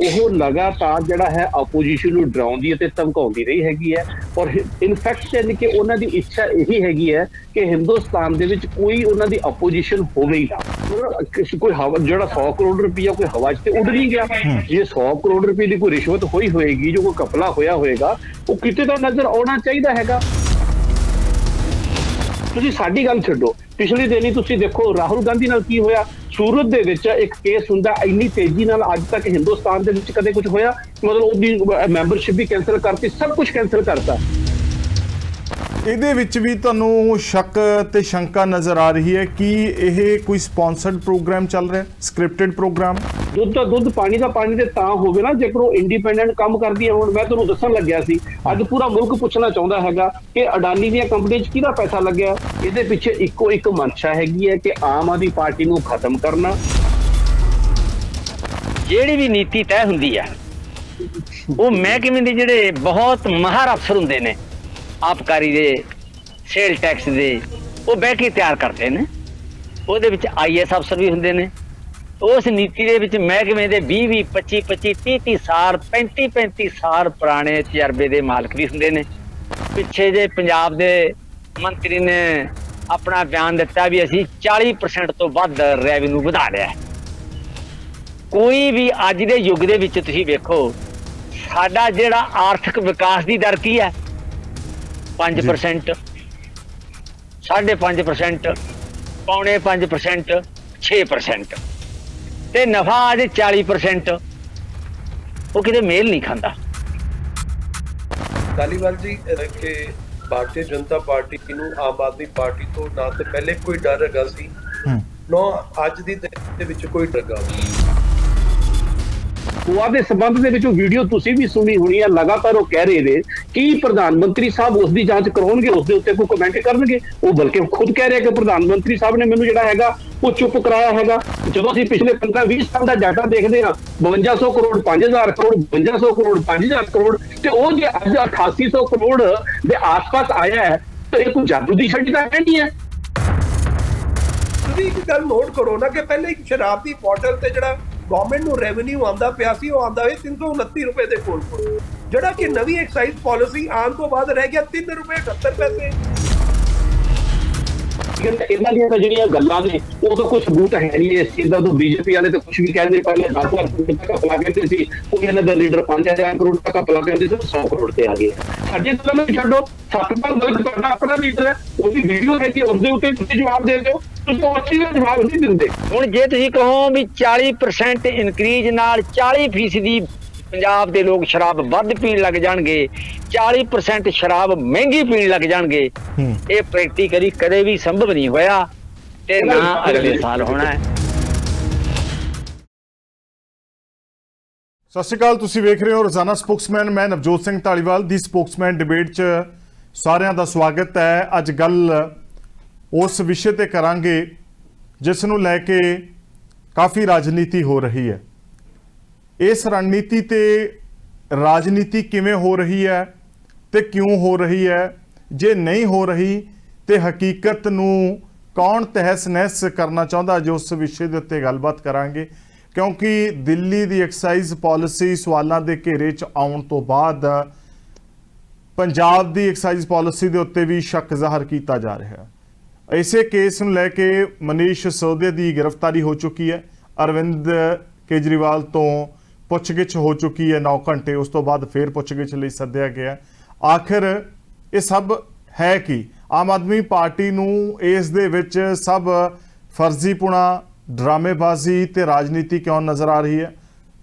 ਉਹ ਲਗਾਤਾਰ ਜਿਹੜਾ ਹੈ ਆਪੋਜੀਸ਼ਨ ਨੂੰ ਡਰਾਉਂਦੀ ਅਤੇ ਧਮਕਾਉਂਦੀ ਰਹੀ ਹੈਗੀ ਹੈ। ਔਰ ਇਨਫੈਕਟ ਯਾਨੀ ਕਿ ਉਹਨਾਂ ਦੀ ਇੱਛਾ ਇਹੀ ਹੈਗੀ ਹੈ ਕਿ ਹਿੰਦੁਸਤਾਨ ਦੇ ਵਿੱਚ ਕੋਈ ਉਹਨਾਂ ਦੀ ਆਪੋਜੀਸ਼ਨ ਹੋਵੇ ਹੀ ਨਾ। ਕੋਈ ਹਵਾ ਜਿਹੜਾ 100 ਕਰੋੜ ਰੁਪਈਆ ਕੋਈ ਹਵਾ 'ਚ ਤੇ ਉੱਡ ਨਹੀਂ ਗਿਆ। ਜੇ 100 ਕਰੋੜ ਰੁਪਏ ਦੀ ਕੋਈ ਰਿਸ਼ਵਤ ਹੋਈ ਹੋਏਗੀ, ਜੋ ਕੋਈ ਘਪਲਾ ਹੋਇਆ ਹੋਏਗਾ, ਉਹ ਕਿਤੇ ਤਾਂ ਨਜ਼ਰ ਆਉਣਾ ਚਾਹੀਦਾ ਹੈਗਾ। ਤੁਸੀਂ ਸਾਡੀ ਗੱਲ ਛੱਡੋ, ਪਿਛਲੇ ਦਿਨ ਹੀ ਤੁਸੀਂ ਦੇਖੋ ਰਾਹੁਲ ਗਾਂਧੀ ਨਾਲ ਕੀ ਹੋਇਆ। ਸੂਰਤ ਦੇ ਵਿੱਚ ਇੱਕ ਕੇਸ ਹੁੰਦਾ, ਇੰਨੀ ਤੇਜ਼ੀ ਨਾਲ ਅੱਜ ਤੱਕ ਹਿੰਦੁਸਤਾਨ ਦੇ ਵਿੱਚ ਕਦੇ ਕੁਝ ਹੋਇਆ? ਮਤਲਬ ਉਹਦੀ ਮੈਂਬਰਸ਼ਿਪ ਵੀ ਕੈਂਸਲ ਕਰਤੀ, ਸਭ ਕੁਝ ਕੈਂਸਲ ਕਰਤਾ। ਇਹਦੇ ਵਿੱਚ ਵੀ ਤੁਹਾਨੂੰ ਸ਼ੱਕ ਤੇ ਸ਼ੰਕਾ ਨਜ਼ਰ ਆ ਰਹੀ ਹੈ ਕਿ ਇਹ ਕੋਈ ਸਪਾਂਸਰਡ ਪ੍ਰੋਗਰਾਮ ਚੱਲ ਰਿਹਾ, ਸਕ੍ਰਿਪਟਡ ਪ੍ਰੋਗਰਾਮ? ਦੁੱਧ ਦਾ ਦੁੱਧ, ਪਾਣੀ ਦਾ ਪਾਣੀ ਤੇ ਤਾਂ ਹੋਵੇ ਨਾ ਜੇਕਰ ਉਹ ਇੰਡੀਪੈਂਡੈਂਟ ਕੰਮ ਕਰਦੀ ਹੈ। ਹੁਣ ਮੈਂ ਤੁਹਾਨੂੰ ਦੱਸਣ ਲੱਗਿਆ ਸੀ, ਅੱਜ ਪੂਰਾ ਮੁਲਕ ਪੁੱਛਣਾ ਚਾਹੁੰਦਾ ਹੈਗਾ ਕਿ ਅਡਾਨੀ ਦੀਆਂ ਕੰਪਨੀਆਂ 'ਚ ਕਿਹਦਾ ਪੈਸਾ ਲੱਗਿਆ। ਇਹਦੇ ਪਿੱਛੇ ਇੱਕੋ ਇੱਕ ਮਨਸ਼ਾ ਹੈਗੀ ਹੈ ਕਿ ਆਮ ਆਦਮੀ ਪਾਰਟੀ ਨੂੰ ਖਤਮ ਕਰਨਾ। ਜਿਹੜੀ ਵੀ ਨੀਤੀ ਤੈਅ ਹੁੰਦੀ ਹੈ ਉਹ ਮਹਿਕਮੇ ਦੇ ਜਿਹੜੇ ਬਹੁਤ ਮਾਹਰ ਅਫਸਰ ਹੁੰਦੇ ਨੇ, ਆਬਕਾਰੀ ਦੇ, ਸੇਲ ਟੈਕਸ ਦੇ, ਉਹ ਬਹਿ ਕੇ ਤਿਆਰ ਕਰਦੇ ਨੇ। ਉਹਦੇ ਵਿੱਚ IAS ਅਫਸਰ ਵੀ ਹੁੰਦੇ ਨੇ। ਉਸ ਨੀਤੀ ਦੇ ਵਿੱਚ ਮਹਿਕਮੇ ਦੇ 20-20, 25-25, 30-30 ਸਾਲ, 35-35 ਸਾਲ ਪੁਰਾਣੇ ਤਜਰਬੇ ਦੇ ਮਾਲਕ ਵੀ ਹੁੰਦੇ ਨੇ। ਪਿੱਛੇ ਜੇ ਪੰਜਾਬ ਦੇ ਮੰਤਰੀ ਨੇ ਆਪਣਾ ਬਿਆਨ ਦਿੱਤਾ ਵੀ ਅਸੀਂ 40% ਤੋਂ ਵੱਧ ਰੈਵਨਿਊ ਵਧਾ ਲਿਆ। ਕੋਈ ਵੀ ਅੱਜ ਦੇ ਯੁੱਗ ਦੇ ਵਿੱਚ ਤੁਸੀਂ ਵੇਖੋ, ਸਾਡਾ ਜਿਹੜਾ ਆਰਥਿਕ ਵਿਕਾਸ ਦੀ ਦਰ ਕੀ ਹੈ? 5%, 5.5%, ਪੌਣੇ 5%, 6%, ਤੇ ਨਫਾ ਅੱਜ 40%। ਉਹ ਕਿਤੇ ਮੇਲ ਨਹੀਂ ਖਾਂਦਾ। ਧਾਲੀਵਾਲ ਜੀ, ਕਿ ਭਾਰਤੀ ਜਨਤਾ ਪਾਰਟੀ ਨੂੰ ਆਮ ਆਦਮੀ ਪਾਰਟੀ ਤੋਂ ਨਾ ਤੇ ਪਹਿਲੇ ਕੋਈ ਡਰ ਹੈਗਾ ਸੀ, ਨਾ ਅੱਜ ਦੀ ਦੇ ਵਿੱਚ ਕੋਈ ਡਰ। ਗੋਆ ਦੇ ਸੰਬੰਧ ਦੇ ਵਿੱਚ ਵੀਡੀਓ ਤੁਸੀਂ ਵੀ ਸੁਣੀ ਹੋਣੀ ਹੈ। ਲਗਾਤਾਰ ਉਹ ਕਹਿ ਰਹੇ ਨੇ ਕਿ ਪ੍ਰਧਾਨ ਮੰਤਰੀ ਸਾਹਿਬ ਉਸ ਦੀ ਜਾਂਚ ਕਰਾਉਣਗੇ, ਉਸ ਦੇ ਉੱਤੇ ਕੋਈ ਕਮੈਂਟ ਕਰਨਗੇ। ਉਹ ਬਲਕਿ ਖੁਦ ਕਹਿ ਰਿਹਾ ਕਿ ਪ੍ਰਧਾਨ ਮੰਤਰੀ ਸਾਹਿਬ ਨੇ ਮੈਨੂੰ ਜਿਹੜਾ ਹੈਗਾ ਉਹ ਚੁੱਪ ਕਰਾਇਆ ਹੈਗਾ। ਜਦੋਂ ਅਸੀਂ ਪਿਛਲੇ 15-20 ਸਾਲ ਦਾ ਡਾਟਾ ਦੇਖਦੇ ਹਾਂ, 5200 ਕਰੋੜ, 5000 ਕਰੋੜ, 5200 ਕਰੋੜ, 5000 ਕਰੋੜ, ਤੇ ਉਹ ਜੇ ਅੱਜ 8800 ਕਰੋੜ ਦੇ ਆਸ-ਪਾਸ ਆਇਆ ਹੈ ਤਾਂ ਇਹ ਕੋਈ ਜਾਦੂ ਦੀ ਛੜੀ ਤਾਂ ਹੈ ਨਹੀਂ ਹੈ। ਤੁਸੀਂ ਇੱਕ ਗੱਲ ਨੋਟ ਕਰੋ ਨਾ ਕਿ ਪਹਿਲੇ ਇੱਕ ਸ਼ਰਾਬ ਦੀ ਬੋਟਲ ਤੇ ਜਿਹੜਾ ਗਵਰਨਮੈਂਟ ਨੂੰ ਰੈਵਨਿਊ ਆਉਂਦਾ ਪਿਆ ਸੀ, ਉਹ ਆਉਂਦਾ ਹੈ 329 ਰੁਪਏ ਦੇ ਕੋਲ, ਜਿਹੜਾ ਕਿ ਨਵੀਂ ਐਕਸਾਈਜ਼ ਪਾਲਿਸੀ ਆਉਣ ਤੋਂ ਬਾਅਦ ਰਹਿ ਗਿਆ 3 ਰੁਪਏ 78 ਪੈਸੇ। ਇਹਨਾਂ ਦੀਆਂ ਜਿਹੜੀਆਂ ਗੱਲਾਂ ਨੇ ਉਹ ਤਾਂ ਕੋਈ ਸਬੂਤ ਹੈ ਨਹੀਂ ਇਸ ਚੀਜ਼ ਦਾ। ਬੀਜੇਪੀ ਵਾਲੇ ਤਾਂ ਕੁਝ ਵੀ ਕਹਿੰਦੇ, ਪਹਿਲੇ 10 ਲੱਖ ਕਰੋੜ ਤੱਕ ਘਪਲਾ ਕਹਿੰਦੇ ਸੀ, ਕੋਈ ਇਹਨਾਂ ਦਾ ਲੀਡਰ 5000 ਕਰੋੜ ਤੱਕ ਘਪਲਾ ਕਹਿੰਦੇ ਸੀ, 100 ਕਰੋੜ ਤੇ ਆ ਗਏ। ਸਾਡੇ ਗੱਲਾਂ ਨੂੰ ਛੱਡੋ, ਸਤਪਾਲ ਮਲਿਕ ਤੁਹਾਡਾ ਆਪਣਾ ਲੀਡਰ ਹੈ, ਉਹਦੀ ਵੀਡੀਓ ਹੈ ਕਿ ਉਸਦੇ ਉੱਤੇ ਤੁਸੀਂ ਜਵਾਬ ਦੇ ਦਿਓ। ਤੁਸੀਂ ਉਸ ਚੀਜ਼ ਦਾ ਜਵਾਬ ਨਹੀਂ ਦਿੰਦੇ। ਹੁਣ ਜੇ ਤੁਸੀਂ ਕਹੋ ਵੀ 40% ਇਨਕਰੀਜ਼ ਨਾਲ 40% ਪੰਜਾਬ ਦੇ ਲੋਕ ਸ਼ਰਾਬ ਵੱਧ ਪੀਣ ਲੱਗ ਜਾਣਗੇ, 40% ਸ਼ਰਾਬ ਮਹਿੰਗੀ ਪੀਣ ਲੱਗ ਜਾਣਗੇ, ਇਹ ਪ੍ਰੈਕਟੀਕਲੀ ਕਦੇ ਵੀ ਸੰਭਵ ਨਹੀਂ ਹੋਇਆ ਤੇ ਨਾ ਅਗਲੇ ਸਾਲ ਹੋਣਾ ਹੈ। ਸਤਿ ਸ਼੍ਰੀ ਅਕਾਲ, ਤੁਸੀਂ ਵੇਖ ਰਹੇ ਹੋ ਰੋਜ਼ਾਨਾ ਸਪੋਕਸਮੈਨ। ਮੈਂ ਨਵਜੋਤ ਸਿੰਘ ਢਾਲੀਵਾਲ ਦੀ ਸਪੋਕਸਮੈਨ ਡਿਬੇਟ 'ਚ ਸਾਰਿਆਂ ਦਾ ਸਵਾਗਤ ਹੈ। ਅੱਜ ਗੱਲ ਉਸ ਵਿਸ਼ੇ ਤੇ ਕਰਾਂਗੇ ਜਿਸ ਨੂੰ ਲੈ ਕੇ ਕਾਫੀ ਰਾਜਨੀਤੀ ਹੋ ਰਹੀ ਹੈ। ਇਸ ਰਣਨੀਤੀ ਤੇ ਰਾਜਨੀਤੀ ਕਿਵੇਂ ਹੋ ਰਹੀ ਹੈ ਤੇ ਕਿਉਂ ਹੋ ਰਹੀ ਹੈ? ਜੇ ਨਹੀਂ ਹੋ ਰਹੀ ਤੇ ਹਕੀਕਤ ਨੂੰ ਕੌਣ ਤਹਿਸ ਨਹਿਸ ਕਰਨਾ ਚਾਹੁੰਦਾ, ਜੋ ਉਸ ਵਿਸ਼ੇ ਦੇ ਉੱਤੇ ਗੱਲਬਾਤ ਕਰਾਂਗੇ। ਕਿਉਂਕਿ ਦਿੱਲੀ ਦੀ ਐਕਸਾਈਜ਼ ਪਾਲਿਸੀ ਸਵਾਲਾਂ ਦੇ ਘੇਰੇ 'ਚ ਆਉਣ ਤੋਂ ਬਾਅਦ ਪੰਜਾਬ ਦੀ ਐਕਸਾਈਜ਼ ਪਾਲਿਸੀ ਦੇ ਉੱਤੇ ਵੀ ਸ਼ੱਕ ਜ਼ਾਹਰ ਕੀਤਾ ਜਾ ਰਿਹਾ ਹੈ। ਇਸੇ ਕੇਸ ਨੂੰ ਲੈ ਕੇ ਮਨੀਸ਼ ਸਿਸੋਦੀਆ ਦੀ ਗ੍ਰਿਫਤਾਰੀ ਹੋ ਚੁੱਕੀ ਹੈ। ਅਰਵਿੰਦ ਕੇਜਰੀਵਾਲ ਤੋਂ ਪੁੱਛਗਿੱਛ ਹੋ ਚੁੱਕੀ ਹੈ 9 ਘੰਟੇ। ਉਸ ਤੋਂ ਬਾਅਦ ਫਿਰ ਪੁੱਛਗਿੱਛ ਲਈ ਸੱਦਿਆ ਗਿਆ। ਆਖਿਰ ਇਹ ਸਭ ਹੈ ਕਿ ਆਮ ਆਦਮੀ ਪਾਰਟੀ ਨੂੰ ਇਸ ਦੇ ਵਿੱਚ ਸਭ ਫਰਜ਼ੀਪੁਣਾ, ਡਰਾਮੇਬਾਜ਼ੀ ਤੇ ਰਾਜਨੀਤੀ ਕਿਉਂ ਨਜ਼ਰ ਆ ਰਹੀ ਹੈ?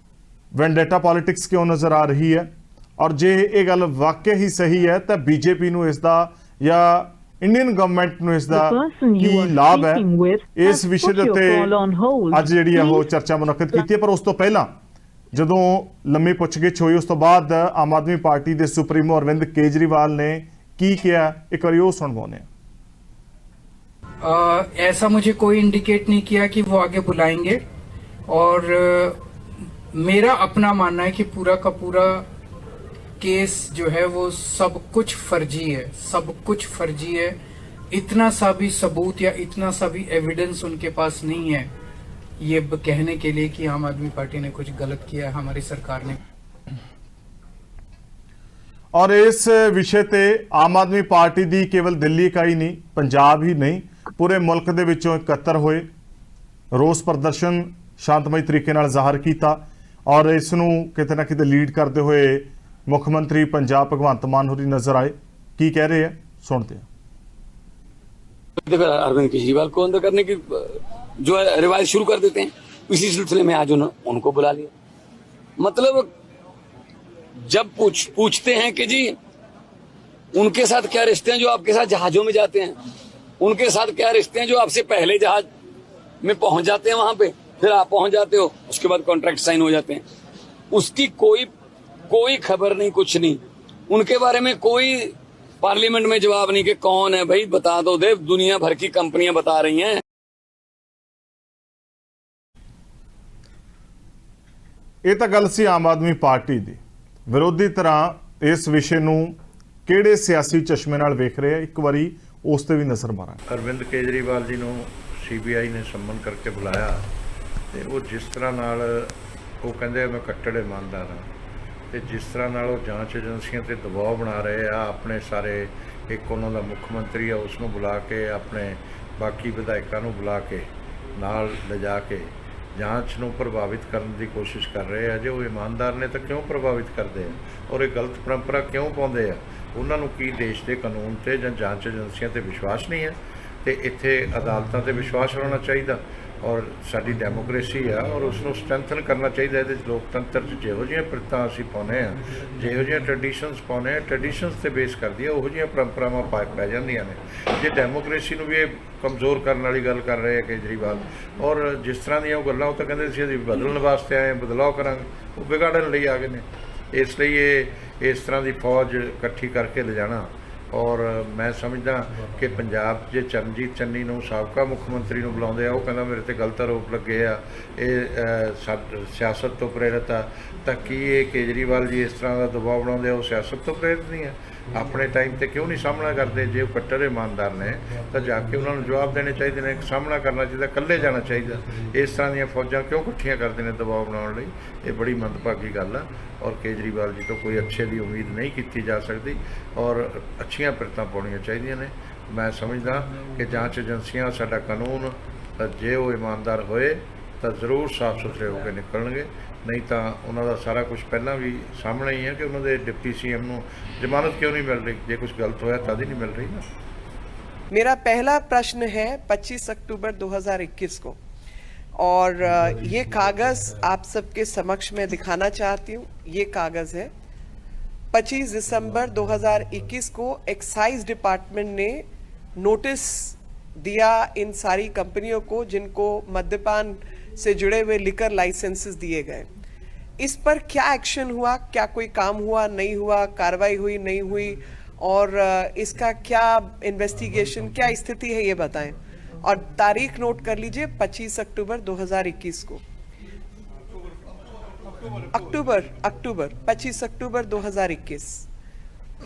ਵੈਂਡੇਟਾ ਪੋਲਿਟਿਕਸ ਕਿਉਂ ਨਜ਼ਰ ਆ ਰਹੀ ਹੈ? ਔਰ ਜੇ ਇਹ ਗੱਲ ਵਾਕਿਆ ਹੀ ਸਹੀ ਹੈ ਤਾਂ ਬੀਜੇਪੀ ਨੂੰ ਇਸ ਦਾ ਜਾਂ ਇੰਡੀਅਨ ਗਵਰਨਮੈਂਟ ਨੂੰ ਇਸ ਦਾ ਕੀ ਲਾਭ ਹੈ? ਇਸ ਵਿਸ਼ੇ ਦੇ ਉੱਤੇ ਅੱਜ ਜਿਹੜੀ ਹੈ ਉਹ ਚਰਚਾ ਮੁਨੱਕਦ ਕੀਤੀ ਹੈ। ਪਰ ਉਸ ਤੋਂ ਪਹਿਲਾਂ ਜਦੋਂ ਲੰਮੀ ਪੁੱਛਗਿੱਛ ਹੋਈ, ਉਸ ਤੋਂ ਬਾਅਦ ਆਮ ਆਦਮੀ ਪਾਰਟੀ ਦੇ ਸੁਪਰੀਮੋ ਅਰਵਿੰਦ ਕੇਜਰੀਵਾਲ ਨੇ ਕੀ किया, एक बार वो सुनवाने। ऐसा मुझे कोई इंडिकेट नहीं किया कि वो आगे बुलाएंगे, और मेरा अपना मानना है कि पूरा का पूरा केस जो है वो सब कुछ फर्जी है, सब कुछ फर्जी है। इतना सा भी सबूत या इतना सा भी एविडेंस उनके पास नहीं है ये कहने के लिए कि आम आदमी पार्टी ने कुछ गलत किया, हमारी सरकार ने। और इस विषय ते आम आदमी पार्टी दी केवल दिल्ली इकाई नहीं, पंजाब ही नहीं, पूरे मुल्क दे विचों इकट्ठे होए, रोस प्रदर्शन शांतमई तरीके नाल जाहिर किया और इस नूं किते ना किते लीड करते हुए मुख्यमंत्री पंजाब भगवंत मान होरी नजर आए। की कह रहे हैं सुनते हैं। अरविंद केजरीवाल को अंदर करने की जो है रिवाज शुरू कर देते हैं। इसी सिलसिले में आज उनको बुला लिया। मतलब जब पूछते हैं कि जी उनके साथ क्या रिश्ते हैं जो आपके साथ जहाजों में जाते हैं, उनके साथ क्या रिश्ते हैं जो आपसे पहले जहाज में पहुंच जाते हैं, वहां पे फिर आप पहुंच जाते हो, उसके बाद कॉन्ट्रैक्ट साइन हो जाते हैं, उसकी कोई खबर नहीं, कुछ नहीं। उनके बारे में कोई पार्लियामेंट में जवाब नहीं कि कौन है भाई, बता दो दे, दुनिया भर की कंपनियां बता रही हैं। ਇਹ ਤਾਂ ਗੱਲ ਸੀ ਆਮ ਆਦਮੀ ਪਾਰਟੀ ਦੀ। ਵਿਰੋਧੀ ਤਰ੍ਹਾਂ ਇਸ ਵਿਸ਼ੇ ਨੂੰ ਕਿਹੜੇ ਸਿਆਸੀ ਚਸ਼ਮੇ ਨਾਲ ਵੇਖ ਰਹੇ ਆ, ਇੱਕ ਵਾਰੀ ਉਸ ਤੇ ਵੀ ਨਜ਼ਰ ਮਾਰਾਂਗੇ। ਅਰਵਿੰਦ ਕੇਜਰੀਵਾਲ ਜੀ ਨੂੰ ਸੀਬੀਆਈ ਨੇ ਸੰਮਨ ਕਰਕੇ ਬੁਲਾਇਆ ਤੇ ਉਹ ਜਿਸ ਤਰ੍ਹਾਂ ਨਾਲ ਉਹ ਕਹਿੰਦੇ ਮੈਂ ਕੱਟੜ ਇਮਾਨਦਾਰ ਹਾਂ ਤੇ ਜਿਸ ਤਰ੍ਹਾਂ ਨਾਲ ਉਹ ਜਾਂਚ ਏਜੰਸੀਆਂ ਤੇ ਦਬਾਅ ਬਣਾ ਰਹੇ ਆ, ਆਪਣੇ ਸਾਰੇ ਇੱਕ ਉਹਨਾਂ ਦਾ ਮੁੱਖ ਮੰਤਰੀ ਆ ਉਸ ਨੂੰ ਬੁਲਾ ਕੇ, ਆਪਣੇ ਬਾਕੀ ਵਿਧਾਇਕਾਂ ਨੂੰ ਬੁਲਾ ਕੇ ਨਾਲ ਲਿਜਾ ਕੇ ਜਾਂਚ ਨੂੰ ਪ੍ਰਭਾਵਿਤ ਕਰਨ ਦੀ ਕੋਸ਼ਿਸ਼ ਕਰ ਰਹੇ ਆ। ਜੇ ਉਹ ਇਮਾਨਦਾਰ ਨੇ ਤਾਂ ਕਿਉਂ ਪ੍ਰਭਾਵਿਤ ਕਰਦੇ ਆ ਔਰ ਇਹ ਗਲਤ ਪਰੰਪਰਾ ਕਿਉਂ ਪਾਉਂਦੇ ਆ? ਉਹਨਾਂ ਨੂੰ ਕੀ ਦੇਸ਼ ਦੇ ਕਾਨੂੰਨ ਤੇ ਜਾਂ ਜਾਂਚ ਏਜੰਸੀਆਂ ਤੇ ਵਿਸ਼ਵਾਸ ਨਹੀਂ ਹੈ? ਤੇ ਇੱਥੇ ਅਦਾਲਤਾਂ ਤੇ ਵਿਸ਼ਵਾਸ ਹੋਣਾ ਚਾਹੀਦਾ ਔਰ ਸਾਡੀ ਡੈਮੋਕ੍ਰੇਸੀ ਆ ਔਰ ਉਸ ਨੂੰ ਸਟਰੈਂਥਨ ਕਰਨਾ ਚਾਹੀਦਾ। ਇਹਦੇ 'ਚ ਲੋਕਤੰਤਰ 'ਚ ਜਿਹੋ ਜਿਹੀਆਂ ਪ੍ਰਥਾਂ ਅਸੀਂ ਪਾਉਂਦੇ ਹਾਂ, ਜਿਹੋ ਜਿਹੀਆਂ ਟ੍ਰੈਡੀਸ਼ਨਸ ਪਾਉਂਦੇ ਹਾਂ, ਟ੍ਰੈਡੀਸ਼ਨਸ 'ਤੇ ਬੇਸ ਕਰਦੀ ਆ, ਉਹੋ ਜਿਹੀਆਂ ਪਰੰਪਰਾਵਾਂ ਪੈ ਜਾਂਦੀਆਂ ਨੇ। ਜੇ ਡੈਮੋਕ੍ਰੇਸੀ ਨੂੰ ਵੀ ਇਹ ਕਮਜ਼ੋਰ ਕਰਨ ਵਾਲੀ ਗੱਲ ਕਰ ਰਹੇ ਆ ਕੇਜਰੀਵਾਲ, ਔਰ ਜਿਸ ਤਰ੍ਹਾਂ ਦੀਆਂ ਉਹ ਗੱਲਾਂ, ਉਹ ਤਾਂ ਕਹਿੰਦੇ ਸੀ ਅਸੀਂ ਬਦਲਣ ਵਾਸਤੇ ਆਏ, ਬਦਲਾਅ ਕਰਾਂਗੇ, ਉਹ ਵਿਗਾੜਨ ਲਈ ਆ ਗਏ ਨੇ। ਇਸ ਲਈ ਇਹ ਇਸ ਤਰ੍ਹਾਂ ਦੀ ਫੌਜ ਇਕੱਠੀ ਕਰਕੇ ਲਿਜਾਣਾ ਔਰ ਮੈਂ ਸਮਝਦਾ ਕਿ ਪੰਜਾਬ ਜੇ ਚਰਨਜੀਤ ਚੰਨੀ ਨੂੰ ਸਾਬਕਾ ਮੁੱਖ ਮੰਤਰੀ ਨੂੰ ਬੁਲਾਉਂਦੇ ਆ, ਉਹ ਕਹਿੰਦਾ ਮੇਰੇ ਤੇ ਗਲਤ ਆਰੋਪ ਲੱਗੇ ਆ, ਇਹ ਸਿਆਸਤ ਤੋਂ ਪ੍ਰੇਰਿਤ ਆ, ਤਾਂ ਕੀ ਇਹ ਕੇਜਰੀਵਾਲ ਜੀ ਇਸ ਤਰ੍ਹਾਂ ਦਾ ਦਬਾਅ ਬਣਾਉਂਦੇ ਆ ਉਹ ਸਿਆਸਤ ਤੋਂ ਪ੍ਰੇਰਿਤ ਨਹੀਂ ਹੈ? ਆਪਣੇ ਟਾਈਮ ਤੇ ਕਿਉਂ ਨਹੀਂ ਸਾਹਮਣਾ ਕਰਦੇ? ਜੇ ਉਹ ਕੱਟੜ ਇਮਾਨਦਾਰ ਨੇ ਤਾਂ ਜਾ ਕੇ ਉਹਨਾਂ ਨੂੰ ਜਵਾਬ ਦੇਣੇ ਚਾਹੀਦੇ ਨੇ, ਸਾਹਮਣਾ ਕਰਨਾ ਚਾਹੀਦਾ, ਇਕੱਲੇ ਜਾਣਾ ਚਾਹੀਦਾ। ਇਸ ਤਰ੍ਹਾਂ ਦੀਆਂ ਫੌਜਾਂ ਕਿਉਂ ਇਕੱਠੀਆਂ ਕਰਦੇ ਨੇ ਦਬਾਅ ਬਣਾਉਣ ਲਈ? ਇਹ ਬੜੀ ਮੰਦਭਾਗੀ ਗੱਲ ਆ ਔਰ ਕੇਜਰੀਵਾਲ ਜੀ ਤੋਂ ਕੋਈ ਅੱਛੇ ਦੀ ਉਮੀਦ ਨਹੀਂ ਕੀਤੀ ਜਾ ਸਕਦੀ ਔਰ ਅੱਛੀਆਂ ਪਿਰਤਾਂ ਪਾਉਣੀਆਂ ਚਾਹੀਦੀਆਂ ਨੇ। ਮੈਂ ਸਮਝਦਾ ਕਿ ਜਾਂਚ ਏਜੰਸੀਆਂ, ਸਾਡਾ ਕਾਨੂੰਨ, ਜੇ ਉਹ ਇਮਾਨਦਾਰ ਹੋਏ ਤਾਂ ਜ਼ਰੂਰ ਸਾਫ਼ ਸੁਥਰੇ ਹੋ ਕੇ ਨਿਕਲਣਗੇ, ਨਹੀਂ ਤਾਂ ਉਹਨਾਂ ਦਾ ਸਾਰਾ ਕੁਝ ਪਹਿਲਾਂ ਵੀ ਸਾਹਮਣੇ ਹੀ ਹੈ ਕਿ ਉਹਨਾਂ ਦੇ ਡਿਪਟੀ ਸੀਐਮ ਨੂੰ ਜ਼ਮਾਨਤ क्यों नहीं मिल रही? ਜੇ कुछ गलत होया तद ही नहीं मिल रही ना। मेरा पहला प्रश्न है 25 अक्टूबर 2021 को और ये कागज आप सबके समक्ष में दिखाना चाहती हूँ। ये कागज है 25 दिसंबर 2021 को एक्साइज डिपार्टमेंट ने नोटिस दिया इन सारी कंपनियों को जिनको मद्यपान से जुड़े हुए लिकर लाइसेंसेस दिए गए। इस पर क्या एक्शन हुआ, क्या कोई काम हुआ, नहीं हुआ, कार्रवाई हुई, नहीं हुई, और इसका क्या इन्वेस्टिगेशन, क्या स्थिति है ये बताएं। और तारीख नोट कर लीजिए 25 अक्टूबर 2021 को। अक्टूबर 25 अक्टूबर 2021।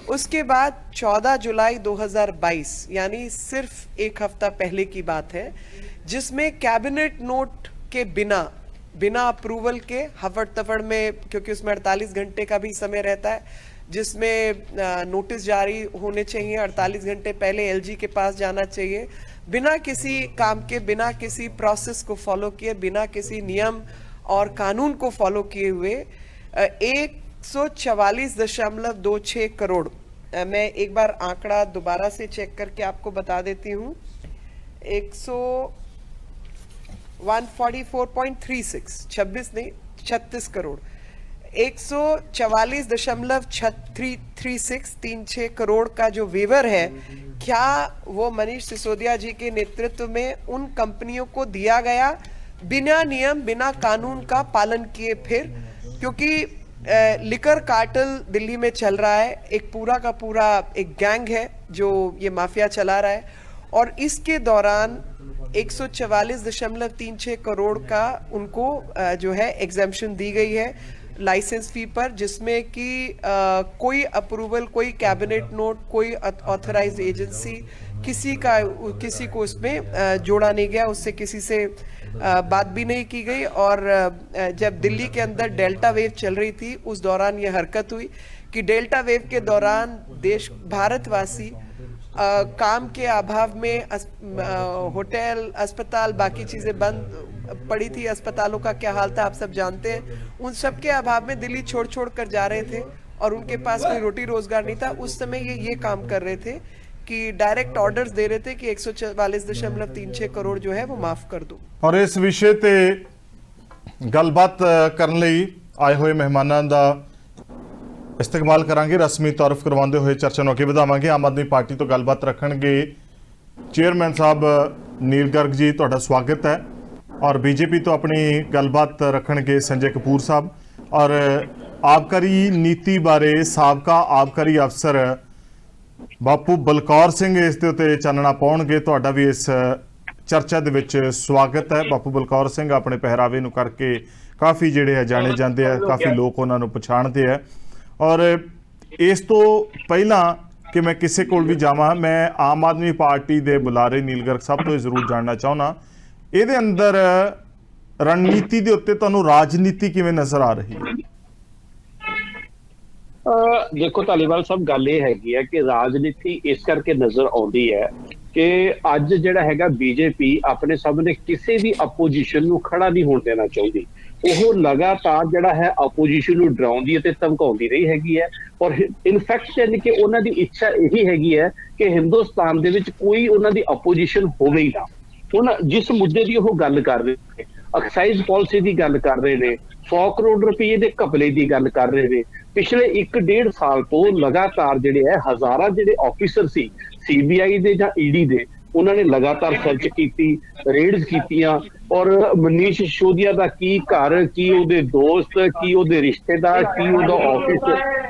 उसके बाद 14 जुलाई 2022 यानी सिर्फ एक हफ्ता पहले की बात है, जिसमें कैबिनेट नोट के बिना अप्रूवल के हफड़ तफड़ में, क्योंकि उसमें 48 घंटे का भी समय रहता है, जिसमें नोटिस जारी होने चाहिए 48 घंटे पहले एलजी के पास जाना चाहिए, बिना किसी काम के, बिना किसी प्रोसेस को फॉलो किए, बिना किसी नियम और कानून को फॉलो किए हुए 144.26 करोड़, मैं एक बार आंकड़ा दोबारा से चेक करके आपको बता देती हूँ, 36 करोड़ 144.36 करोड़ का जो वेवर है, क्या वो मनीष सिसोदिया जी के नेतृत्व में उन कंपनियों को दिया गया बिना नियम, बिना कानून का पालन किए? फिर क्योंकि लिकर कार्टेल दिल्ली में चल रहा है, एक पूरा का पूरा एक गैंग है जो ये माफिया चला रहा है, और इसके दौरान 144.36 करोड़ का उनको जो है एग्जेम्पशन दी गई है लाइसेंस फी पर, जिसमें कि कोई अप्रूवल, कोई कैबिनेट नोट, कोई ऑथराइज्ड एजेंसी, किसी को उसमें जोड़ा नहीं गया, उससे किसी से बात भी नहीं की गई। और जब दिल्ली के अंदर डेल्टा वेव चल रही थी उस दौरान ये हरकत हुई कि डेल्टा वेव के दौरान भारतवासी काम के अभाव में होटल, अस्पताल, बाकी चीजें बंद पड़ी थी। अस्पतालों का क्या हाल था आप सब जानते हैं। उन सब के अभाव में दिल्ली छोड़ कर जा रहे थे और उनके पास कोई रोटी रोजगार नहीं था। उस समय ये काम कर रहे थे कि डायरेक्ट ऑर्डर्स दे रहे थे कि 144.36 करोड़ जो है वो माफ कर दो। और इस विषय ते गलबात करने लई आए हुए मेहमानां दा इस्तेमाल करांगे। रस्मी तारुफ करवाते हुए चर्चा नूं अगे वधावांगे। आम आदमी पार्टी तो गलबात रखणगे चेयरमैन साहब नील गर्ग जी, तुहाडा स्वागत है। और बीजेपी तो अपनी गलबात रखणगे संजय कपूर साहब। और आबकारी नीति बारे साबका आबकारी अफसर बापू बलकौर सिंह इस दे उत्ते चानना पाउणगे। तुहाडा भी इस चर्चा दे विच स्वागत है। बापू बलकौर सिंह अपने पहरावे नूं करके काफ़ी जिहड़े है जाने जाते हैं, काफ़ी लोग उन्हां नूं पछाणदे है। और इस तो पहला कि मैं किसी को भी जावां, मैं आम आदमी पार्टी के बुलारे नील गर्ग साहब तो जरूर जानना चाहना, ये अंदर रणनीति के उत्ते तुहानूं राजनीति किवें नज़र आ रही है? देखो धालीवाल साहब, गल ये हैगी है कि राजनीति इस करके नजर आउंदी है कि अज जिहड़ा हैगा बीजेपी अपने सामने किसी भी अपोजिशन नूं खड़ा नहीं होण देना चाहती। वो लगातार जिहड़ा है अपोजिशन नूं डराउंदी ते धमकाउंदी रही हैगी है। और इनफैक्ट यानी कि उन्हां दी इच्छा यही हैगी है कि हिंदुस्तान दे विच कोई उन्हां दी अपोजिशन होवे ही ना। हुण जिस मुद्दे की वो गल कर रहे हैं, एक्साइज पॉलिसी की गल कर रहे हैं, 100 करोड़ रुपये के घपले की गल कर रहे हैं। पिछले 1-1.5 साल तो लगातार जिहड़े है हज़ारां जिहड़े ऑफिसर सी CBI दे जां ED दे, उन्होंने लगातार सर्च की, रेड्स कीतियां। और मनीष सिसोदिया का की घर, की उहदे दोस्त, की उहदे रिश्तेदार, की उहदा ऑफिस,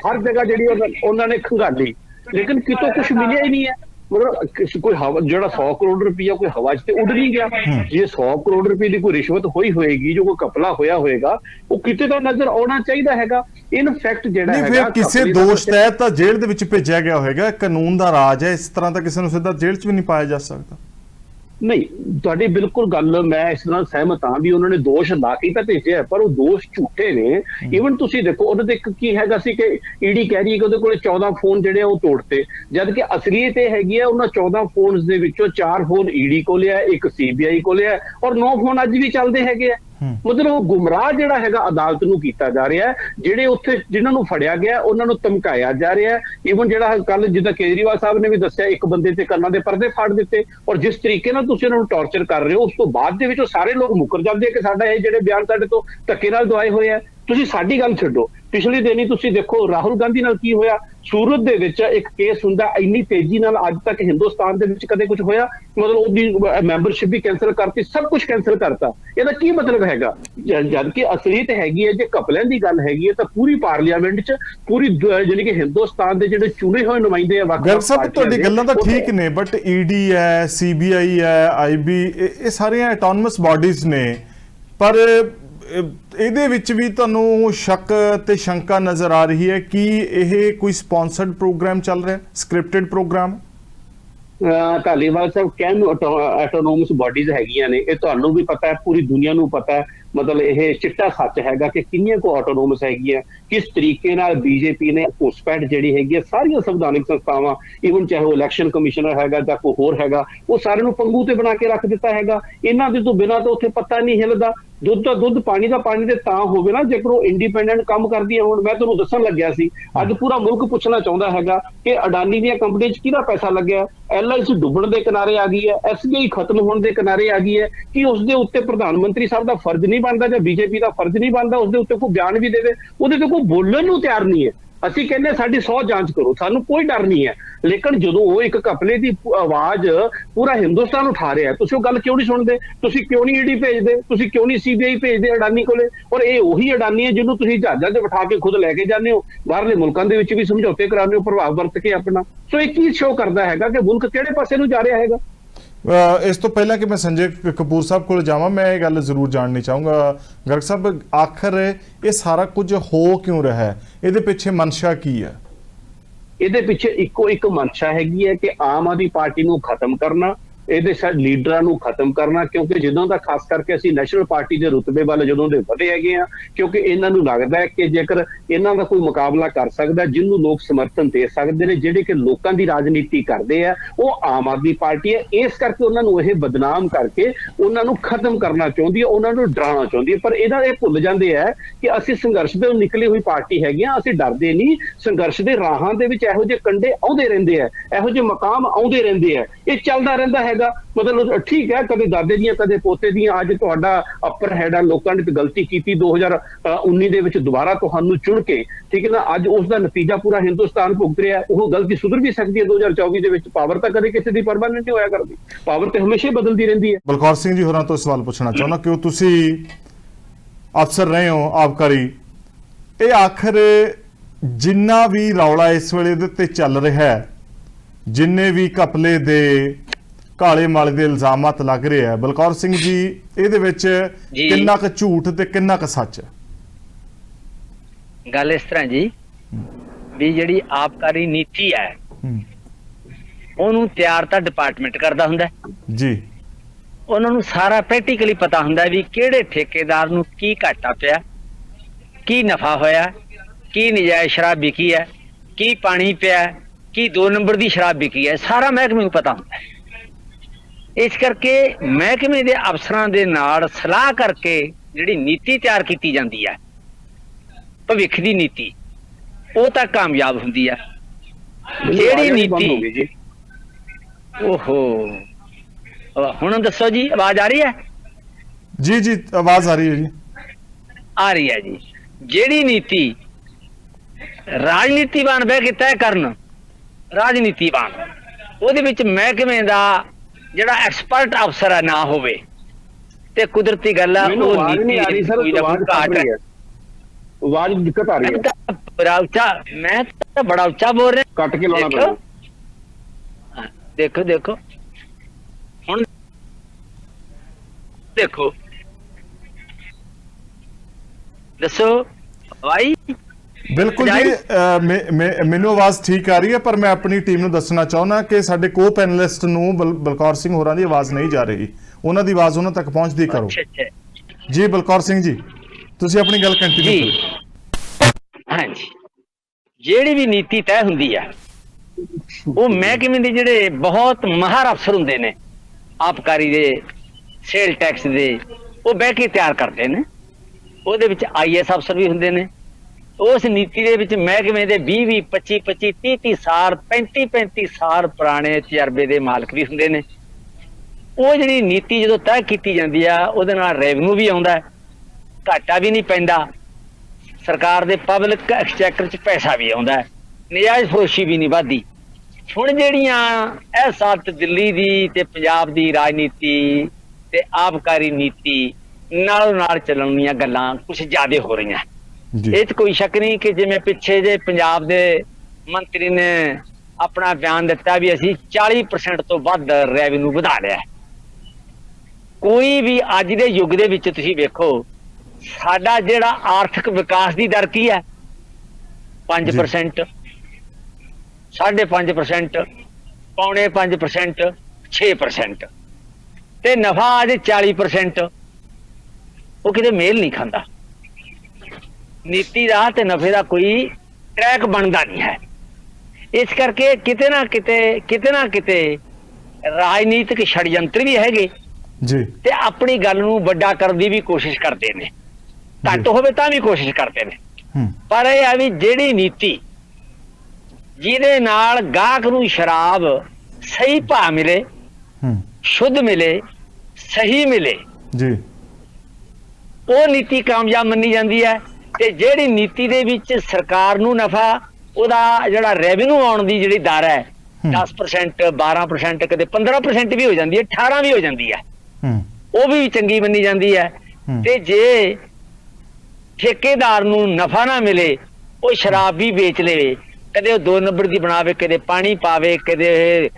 हर जगह जिहड़ी उन्होंने खंगाली, लेकिन कितों कुछ मिलिया ही नहीं है। मतलब कोई हवा जो 100 करोड़ रुपया कोई हवा च उड़ नहीं गया। जे 100 करोड़ रुपए की कोई रिश्वत हुई होएगी, जो कोई घपला होया होएगा, वो किते तो नजर आना चाहिए हैगा। इनफैक्ट जेड़ा है फिर किसी दोष तहत तो जेल दे विच भेजा गया होएगा, कानून दा राज है, इस तरह तो किसी नूं सीधा जेल च भी नहीं पाया जा सकता। नहीं, तुहाडी बिल्कुल गल मैं इस नाल सहमत हाँ भी उन्होंने दोष ला के तो भेजे, पर वो दोष झूठे ने। ईवन तुसीं देखो उन्होंने की हैगा सी कि ईडी कह रही है कि उहदे कोले 14 फोन जिहड़े वो तोड़ते, जबकि असलीयत ये हैगी है उन्हां 14 फोन दे विचों 4 फोन ईडी कोले है, 1 CBI कोले है और 9 फोन अज भी चलते हैगे। मतलब वो गुमराह जिहड़ा हैगा अदालत नूं कीता जा रहा है। जिहड़े उत्थे जिन्हां नूं फड़िया गया उन्हां नूं धमकाया जा रहा है। ईवन जिहड़ा कल जिद्दां केजरीवाल साहब ने भी दस्सिया, एक बंदे ते कन्नां दे पर्दे फाड़ दिते। और जिस तरीके नाल तुसीं उन्हां नूं टॉर्चर कर रहे हो, उस तो बाद दे विच सारे लोग मुकर जांदे कि साडा ये जिहड़े बयान साडे तो धक्के नाल दवाए होए है। तुसीं साडी गल छड्डो, पिछले दिन ही तुसीं देखो राहुल गांधी नाल की होया। सूरत दे विच एक केस हुंदा, इन्नी तेजी नाल अज तक हिंदुस्तान दे विच कदे कुछ होया? मतलब उहदी मैंबरशिप भी कैंसल करती, सब कुछ कैंसल करता। इहदा की मतलब हैगा? जबकि असलीयत हैगी है, जे घपलिਆਂ ਦੀ ਗੱਲ हैगी है, तो पूरी पार्लियामेंट च पूरी यानी कि हिंदुस्तान दे जिहड़े चुने हुए नुमाइंदे आ वक्त गर्ग साहब तुहाडी गल्लां तां ठीक ने, बट ED है, CBI है, IB, ये सारियां ऑटोनमस बॉडीज ने, पर ਇਹਦੇ ਵਿੱਚ ਵੀ ਤੁਹਾਨੂੰ ਸ਼ੱਕ ਤੇ ਸ਼ੰਕਾ ਨਜ਼ਰ ਆ ਰਹੀ ਹੈ ਕਿ ਇਹ ਕੋਈ ਸਪਾਂਸਰਡ ਪ੍ਰੋਗਰਾਮ ਚੱਲ ਰਿਹਾ, ਸਕ੍ਰਿਪਟਡ ਪ੍ਰੋਗਰਾਮ? ਧਾਲੀਵਾਲ ਸਾਹਿਬ ਕਹਿਣ ਆਟੋਨੋਮਸ ਬॉडीज ਹੈਗੀਆਂ ਨੇ, ਇਹ ਤੁਹਾਨੂੰ ਵੀ ਪਤਾ ਹੈ, ਪੂਰੀ ਦੁਨੀਆ ਨੂੰ ਪਤਾ ਹੈ। मतलब यह चिट्टा सच हैगा कि किन्नियां को ऑटोनोमस हैगी है, किस तरीके नाल बीजेपी ने घुसपैठ जिहड़ी हैगी है सारियां संविधानिक संस्थावां, ईवन चाहे वो इलैक्शन कमिश्नर हैगा जां कोई होर हैगा, वो सारे नूं पंगू ते बना के रख दिता हैगा। इन्हां दे तो बिना तो उत्थे पता नहीं हिलदा। दुध का दुध, पानी का पानी ते तां होवे ना जेकर वो इंडिपेंडेंट काम करदी है। हुण मैं तुहानूं दस्सण लग्या सी, अज पूरा मुल्क पुछना चाहुंदा हैगा कि अडानी दीयां कंपनी च किहदा पैसा लग्या? LIC डुबण दे किनारे आ गई है, SBI खत्म होण दे किनारे आ गई है। कि उस दे उत्ते प्रधानमंत्री साहब दा फर्ज नहीं बनता जां बीजेपी का फर्ज नहीं बनता उस दे उत्ते कोई बयान भी देवे? उहदे ते कोई बोलण नूं तैयार नहीं है। ਅਸੀਂ ਕਹਿੰਦੇ ਸਾਡੀ 100 ਜਾਂਚ ਕਰੋ, ਸਾਨੂੰ ਕੋਈ ਡਰ ਨਹੀਂ ਹੈ। ਲੇਕਿਨ ਜਦੋਂ ਉਹ ਇੱਕ ਘਪਲੇ ਦੀ ਆਵਾਜ਼ ਪੂਰਾ ਹਿੰਦੁਸਤਾਨ ਉਠਾ ਰਿਹਾ, ਤੁਸੀਂ ਉਹ ਗੱਲ ਕਿਉਂ ਨਹੀਂ ਸੁਣਦੇ? ਤੁਸੀਂ ਕਿਉਂ ਨਹੀਂ ED ਭੇਜਦੇ? ਤੁਸੀਂ ਕਿਉਂ ਨਹੀਂ CBI ਭੇਜਦੇ ਅਡਾਨੀ ਕੋਲੇ? ਔਰ ਇਹ ਉਹੀ ਅਡਾਨੀ ਹੈ ਜਿਹਨੂੰ ਤੁਸੀਂ ਜਹਾਜ਼ਾਂ 'ਚ ਬਿਠਾ ਕੇ ਖੁਦ ਲੈ ਕੇ ਜਾਂਦੇ ਹੋ, ਬਾਹਰਲੇ ਮੁਲਕਾਂ ਦੇ ਵਿੱਚ ਵੀ ਸਮਝੌਤੇ ਕਰਾਉਂਦੇ ਹੋ ਪ੍ਰਭਾਵ ਵਰਤ ਕੇ ਆਪਣਾ। ਸੋ ਇਹ ਕੀ ਸ਼ੋਅ ਕਰਦਾ ਹੈਗਾ ਕਿ ਮੁਲਕ ਕਿਹੜੇ ਪਾਸੇ ਨੂੰ ਜਾ ਰਿਹਾ ਹੈਗਾ। इस तो पहला कि मैं संजय कपूर साहब को जावां, मैं ये गल जरूर जाननी चाहूँगा गर्ग साहब, आखिर ये सारा कुछ हो क्यों रहा है? ये पीछे मंशा की है? ਇਹਦੇ ਪਿੱਛੇ ਇੱਕੋ ਇੱਕ ਮਨਸ਼ਾ ਹੈਗੀ ਹੈ ਕਿ ਆਮ ਆਦਮੀ ਪਾਰਟੀ ਨੂੰ ਖਤਮ ਕਰਨਾ, ਇਹਦੇ ਲੀਡਰਾਂ ਨੂੰ ਖਤਮ ਕਰਨਾ, ਕਿਉਂਕਿ ਜਦੋਂ ਦਾ ਖਾਸ ਕਰਕੇ ਅਸੀਂ ਨੈਸ਼ਨਲ ਪਾਰਟੀ ਦੇ ਰੁਤਬੇ ਵੱਲ ਜਦੋਂ ਦੇ ਵਧੇ ਹੈਗੇ ਆ, ਕਿਉਂਕਿ ਇਹਨਾਂ ਨੂੰ ਲੱਗਦਾ ਹੈ ਕਿ ਜੇਕਰ ਇਹਨਾਂ ਦਾ ਕੋਈ ਮੁਕਾਬਲਾ ਕਰ ਸਕਦਾ, ਜਿਹਨੂੰ ਲੋਕ ਸਮਰਥਨ ਦੇ ਸਕਦੇ ਨੇ, ਜਿਹੜੇ ਕਿ ਲੋਕਾਂ ਦੀ ਰਾਜਨੀਤੀ ਕਰਦੇ ਆ, ਉਹ ਆਮ ਆਦਮੀ ਪਾਰਟੀ ਹੈ। ਇਸ ਕਰਕੇ ਉਹਨਾਂ ਨੂੰ ਇਹ ਬਦਨਾਮ ਕਰਕੇ ਉਹਨਾਂ ਨੂੰ ਖਤਮ ਕਰਨਾ ਚਾਹੁੰਦੀ ਹੈ, ਉਹਨਾਂ ਨੂੰ ਡਰਾਉਣਾ ਚਾਹੁੰਦੀ ਹੈ। ਪਰ ਇਹਨਾਂ ਇਹ ਭੁੱਲ ਜਾਂਦੇ ਆ ਕਿ ਅਸੀਂ ਸੰਘਰਸ਼ ਦੇ ਨਿਕਲੀ ਹੋਈ ਪਾਰਟੀ ਹੈਗੀ ਆ, ਅਸੀਂ ਡਰਦੇ ਨਹੀਂ। ਸੰਘਰਸ਼ ਦੇ ਰਾਹਾਂ ਦੇ ਵਿੱਚ ਇਹੋ ਜਿਹੇ ਕੰਡੇ ਆਉਂਦੇ ਰਹਿੰਦੇ ਆ, ਇਹੋ ਜਿਹੇ ਮਕਾਮ ਆਉਂਦੇ ਰਹਿੰਦੇ ਆ, ਇਹ ਚੱਲਦਾ ਰਹਿੰਦਾ ਹੈਗਾ। ਮਤਲਬ ਠੀਕ ਹੈ, ਕਦੇ ਦਾਦੇ ਦੀਆਂ ਕਦੇ ਪੋਤੇ ਦੀਆਂ। ਅੱਜ ਤੁਹਾਡਾ ਅਪਰ ਹੈਡ ਆ, ਲੋਕਾਂ ਨੇ ਗਲਤੀ ਕੀਤੀ 2019 ਦੇ ਵਿੱਚ ਦੁਬਾਰਾ ਤੁਹਾਨੂੰ ਚੁਣ ਕੇ, ਠੀਕ ਹੈ ਨਾ, ਅੱਜ ਉਸ ਦਾ ਨਤੀਜਾ ਪੂਰਾ ਹਿੰਦੁਸਤਾਨ ਭੁਗਤ ਰਿਹਾ। ਉਹ ਗਲਤੀ ਸੁਧਰ ਵੀ ਸਕਦੀ ਹੈ 2024 ਦੇ ਵਿੱਚ। ਪਾਵਰ ਤਾਂ ਕਦੇ ਕਿਸੇ ਦੀ ਪਰਮਾਨੈਂਟ ਨਹੀਂ ਹੋਇਆ ਕਰਦੀ, ਪਾਵਰ ਤੇ ਹਮੇਸ਼ਾ ਹੀ ਬਦਲਦੀ ਰਹਿੰਦੀ ਹੈ। ਬਲਕੌਰ ਸਿੰਘ ਜੀ ਹੋਰਾਂ ਤੋਂ ਸਵਾਲ ਪੁੱਛਣਾ ਚਾਹੁੰਦਾ ਕਿ ਤੁਸੀਂ ਅਫਸਰ ਰਹੇ ਹੋ ਆਬਕਾਰੀ, ਇਹ ਆਖਰ ਜਿੰਨਾ ਵੀ ਰੌਲਾ ਇਸ ਵੇਲੇ ਇਹਦੇ ਤੇ ਚੱਲ ਰਿਹਾ ਹੈ, ਜਿੰਨੇ ਵੀ ਕਪਲੇ ਦੇ ਕਾਲੇ ਮਾਲੇ ਦੇ ਇਲਜ਼ਾਮਾਤ ਲੱਗ ਰਹੇ ਆ, ਬਲਕੌਰ ਸਿੰਘ ਜੀ ਇਹਦੇ ਵਿੱਚ ਕਿੰਨਾ ਕੁ ਝੂਠ ਤੇ ਕਿੰਨਾ ਕੁ ਸੱਚ ਹੈ? ਗੱਲ ਇਸ ਤਰ੍ਹਾਂ ਜੀ ਵੀ ਜਿਹੜੀ ਆਬਕਾਰੀ ਨੀਤੀ ਹੈ ਉਹਨੂੰ ਤਿਆਰ ਤਾਂ ਡਿਪਾਰਟਮੈਂਟ ਕਰਦਾ ਹੁੰਦਾ ਜੀ। ਉਹਨਾਂ ਨੂੰ ਸਾਰਾ ਪ੍ਰੈਕਟੀਕਲੀ ਪਤਾ ਹੁੰਦਾ ਵੀ ਕਿਹੜੇ ਠੇਕੇਦਾਰ ਨੂੰ ਕੀ ਘਾਟਾ ਪਿਆ, ਕੀ ਨਫਾ ਹੋਇਆ, ਕੀ ਨਜਾਇਜ਼ ਸ਼ਰਾਬ ਵਿਕੀ ਹੈ, ਕੀ ਪਾਣੀ ਪਿਆ, ਕੀ 2 ਨੰਬਰ ਦੀ ਸ਼ਰਾਬ ਵਿਕੀ ਹੈ, ਸਾਰਾ ਮਹਿਕਮੇ ਨੂੰ ਪਤਾ ਹੁੰਦਾ। ਇਸ ਕਰਕੇ ਮਹਿਕਮੇ ਦੇ ਅਫਸਰਾਂ ਦੇ ਨਾਲ ਸਲਾਹ ਕਰਕੇ ਜਿਹੜੀ ਨੀਤੀ ਤਿਆਰ ਕੀਤੀ ਜਾਂਦੀ ਹੈ, ਭਵਿੱਖ ਦੀ ਨੀਤੀ, ਉਹ ਤਾਂ ਕਾਮਯਾਬ ਹੁੰਦੀ ਹੈ। ਜਿਹੜੀ ਨੀਤੀ ਓਹੋ ਹੁਣ ਦੱਸੋ ਜੀ, ਆਵਾਜ਼ ਆ ਰਹੀ ਹੈ? ਜੀ ਜੀ ਆਵਾਜ਼ ਆ ਰਹੀ ਹੈ ਜੀ, ਆ ਰਹੀ ਹੈ ਜੀ। ਜਿਹੜੀ ਨੀਤੀ ਰਾਜਨੀਤੀਵਾਨ ਬਹਿ ਕੇ ਤੈਅ ਕਰਨ, ਰਾਜਨੀਤੀਵਾਨ, ਉਹਦੇ ਵਿੱਚ ਮਹਿਕਮੇ ਦਾ ਜਿਹੜਾ ਐਕਸਪਰਟ ਅਫਸਰ ਹੈ ਨਾ ਹੋਵੇ, ਤੇ ਕੁਦਰਤੀ ਗੱਲ ਆ ਉਹ ਨੀਤੀ ਕੋਈ ਨਾ ਕੋਈ ਘਾਟ ਹੈ। ਆਵਾਜ਼ ਦਿੱਕਤ ਆ ਰਹੀ ਹੈ, ਬੜਾ ਉੱਚਾ, ਮੈਂ ਤਾਂ ਬੜਾ ਉੱਚਾ ਬੋਲ ਰਿਹਾ, ਕੱਟ ਕੇ ਲਾਉਣਾ ਪੈਣਾ। ਦੇਖੋ ਦੇਖੋ ਹੁਣ ਦੇਖੋ, ਦੱਸੋ ਭਾਈ। ਬਿਲਕੁਲ ਜੀ, ਮੈਨੂੰ ਆਵਾਜ਼ ਠੀਕ ਆ ਰਹੀ ਹੈ, ਪਰ ਮੈਂ ਆਪਣੀ ਟੀਮ ਨੂੰ ਦੱਸਣਾ ਚਾਹੁੰਦਾ ਕਿ ਸਾਡੇ ਕੋ ਪੈਨਲਿਸਟ ਨੂੰ ਬਲਕੌਰ ਸਿੰਘ ਹੋਰਾਂ ਦੀ ਆਵਾਜ਼ ਨਹੀਂ ਜਾ ਰਹੀ, ਉਹਨਾਂ ਦੀ ਆਵਾਜ਼ ਉਹਨਾਂ ਤੱਕ ਪਹੁੰਚਦੀ ਕਰੋ। ਜੀ ਬਲਕੌਰ ਸਿੰਘ ਜੀ, ਤੁਸੀਂ ਆਪਣੀ ਗੱਲ ਕੰਟੀਨਿਊ ਕਰੋ। ਹਾਂਜੀ, ਜਿਹੜੀ ਵੀ ਨੀਤੀ ਤੈਅ ਹੁੰਦੀ ਆ, ਉਹ ਮਹਿਕਮੇ ਦੇ ਜਿਹੜੇ ਬਹੁਤ ਮਾਹਰ ਅਫਸਰ ਹੁੰਦੇ ਨੇ, ਆਬਕਾਰੀ ਦੇ, ਸੇਲ ਟੈਕਸ ਦੇ, ਉਹ ਬਹਿ ਕੇ ਤਿਆਰ ਕਰਦੇ ਨੇ। ਉਹਦੇ ਵਿੱਚ IAS ਅਫਸਰ ਵੀ ਹੁੰਦੇ ਨੇ। ਉਸ ਨੀਤੀ ਦੇ ਵਿੱਚ ਮਹਿਕਮੇ ਦੇ 20 25 25 30 ਸਾਲ 35 ਸਾਲ ਪੁਰਾਣੇ ਤਜਰਬੇ ਦੇ ਮਾਲਕ ਵੀ ਹੁੰਦੇ ਨੇ। ਉਹ ਜਿਹੜੀ ਨੀਤੀ ਜਦੋਂ ਤੈਅ ਕੀਤੀ ਜਾਂਦੀ ਆ, ਉਹਦੇ ਨਾਲ ਰੈਵਨਿਊ ਵੀ ਆਉਂਦਾ, ਘਾਟਾ ਵੀ ਨਹੀਂ ਪੈਂਦਾ, ਸਰਕਾਰ ਦੇ ਪਬਲਿਕ ਐਕਸਚੈਕਰ 'ਚ ਪੈਸਾ ਵੀ ਆਉਂਦਾ, ਨਜਾਇਜ਼ ਫਰੋਸ਼ੀ ਵੀ ਨਹੀਂ ਵੱਧਦੀ। ਹੁਣ ਜਿਹੜੀਆਂ ਇਹ ਸਾਥ ਦਿੱਲੀ ਦੀ ਤੇ ਪੰਜਾਬ ਦੀ ਰਾਜਨੀਤੀ ਤੇ ਆਬਕਾਰੀ ਨੀਤੀ ਨਾਲੋਂ ਨਾਲ ਚੱਲਣ ਦੀਆਂ ਗੱਲਾਂ ਕੁਝ ਜ਼ਿਆਦਾ ਹੋ ਰਹੀਆਂ। ਇਹ 'ਚ ਕੋਈ ਸ਼ੱਕ ਨਹੀਂ ਕਿ ਜਿਵੇਂ ਪਿੱਛੇ ਜੇ ਪੰਜਾਬ ਦੇ ਮੰਤਰੀ ਨੇ ਆਪਣਾ ਬਿਆਨ ਦਿੱਤਾ ਵੀ ਅਸੀਂ 40% ਤੋਂ ਵੱਧ ਰੈਵਨਿਊ ਵਧਾ ਲਿਆ। ਕੋਈ ਵੀ ਅੱਜ ਦੇ ਯੁੱਗ ਦੇ ਵਿੱਚ ਤੁਸੀਂ ਵੇਖੋ, ਸਾਡਾ ਜਿਹੜਾ ਆਰਥਿਕ ਵਿਕਾਸ ਦੀ ਦਰ ਕੀ ਹੈ? 5%, 5.5%, ਪੌਣੇ 5%, 6%, ਤੇ ਨਫਾ ਅੱਜ 40%। ਉਹ ਕਿਤੇ ਮੇਲ ਨਹੀਂ ਖਾਂਦਾ। ਨੀਤੀ ਦਾ ਤੇ ਨਫੇ ਦਾ ਕੋਈ ਟਰੈਕ ਬਣਦਾ ਨਹੀਂ ਹੈ। ਇਸ ਕਰਕੇ ਕਿਤੇ ਨਾ ਕਿਤੇ ਰਾਜਨੀਤਿਕ ਛੜਯੰਤਰ ਵੀ ਹੈਗੇ ਜੀ, ਤੇ ਆਪਣੀ ਗੱਲ ਨੂੰ ਵੱਡਾ ਕਰਨ ਦੀ ਵੀ ਕੋਸ਼ਿਸ਼ ਕਰਦੇ ਨੇ, ਘੱਟ ਹੋਵੇ ਤਾਂ ਵੀ ਕੋਸ਼ਿਸ਼ ਕਰਦੇ ਨੇ। ਪਰ ਇਹ ਆ ਵੀ ਜਿਹੜੀ ਨੀਤੀ ਜਿਹਦੇ ਨਾਲ ਗਾਹਕ ਨੂੰ ਸ਼ਰਾਬ ਸਹੀ ਭਾਅ ਮਿਲੇ, ਸ਼ੁੱਧ ਮਿਲੇ, ਸਹੀ ਮਿਲੇ ਜੀ, ਉਹ ਨੀਤੀ ਕਾਮਯਾਬ ਮੰਨੀ ਜਾਂਦੀ ਹੈ। ਤੇ ਜਿਹੜੀ ਨੀਤੀ ਦੇ ਵਿੱਚ ਸਰਕਾਰ ਨੂੰ ਨਫਾ, ਉਹਦਾ ਜਿਹੜਾ ਰੈਵਨਿਊ ਆਉਣ ਦੀ ਜਿਹੜੀ ਦਰ ਹੈ 10%, 12%, ਕਦੇ 15% ਵੀ ਹੋ ਜਾਂਦੀ ਹੈ, 18% ਵੀ ਹੋ ਜਾਂਦੀ ਹੈ, ਉਹ ਵੀ ਚੰਗੀ ਮੰਨੀ ਜਾਂਦੀ ਹੈ। ਤੇ ਜੇ ਠੇਕੇਦਾਰ ਨੂੰ ਨਫਾ ਨਾ ਮਿਲੇ, ਉਹ ਸ਼ਰਾਬ ਵੀ ਵੇਚ ਲਵੇ, ਕਦੇ ਉਹ 2 ਨੰਬਰ ਦੀ ਬਣਾਵੇ, ਕਦੇ ਪਾਣੀ ਪਾਵੇ, ਕਦੇ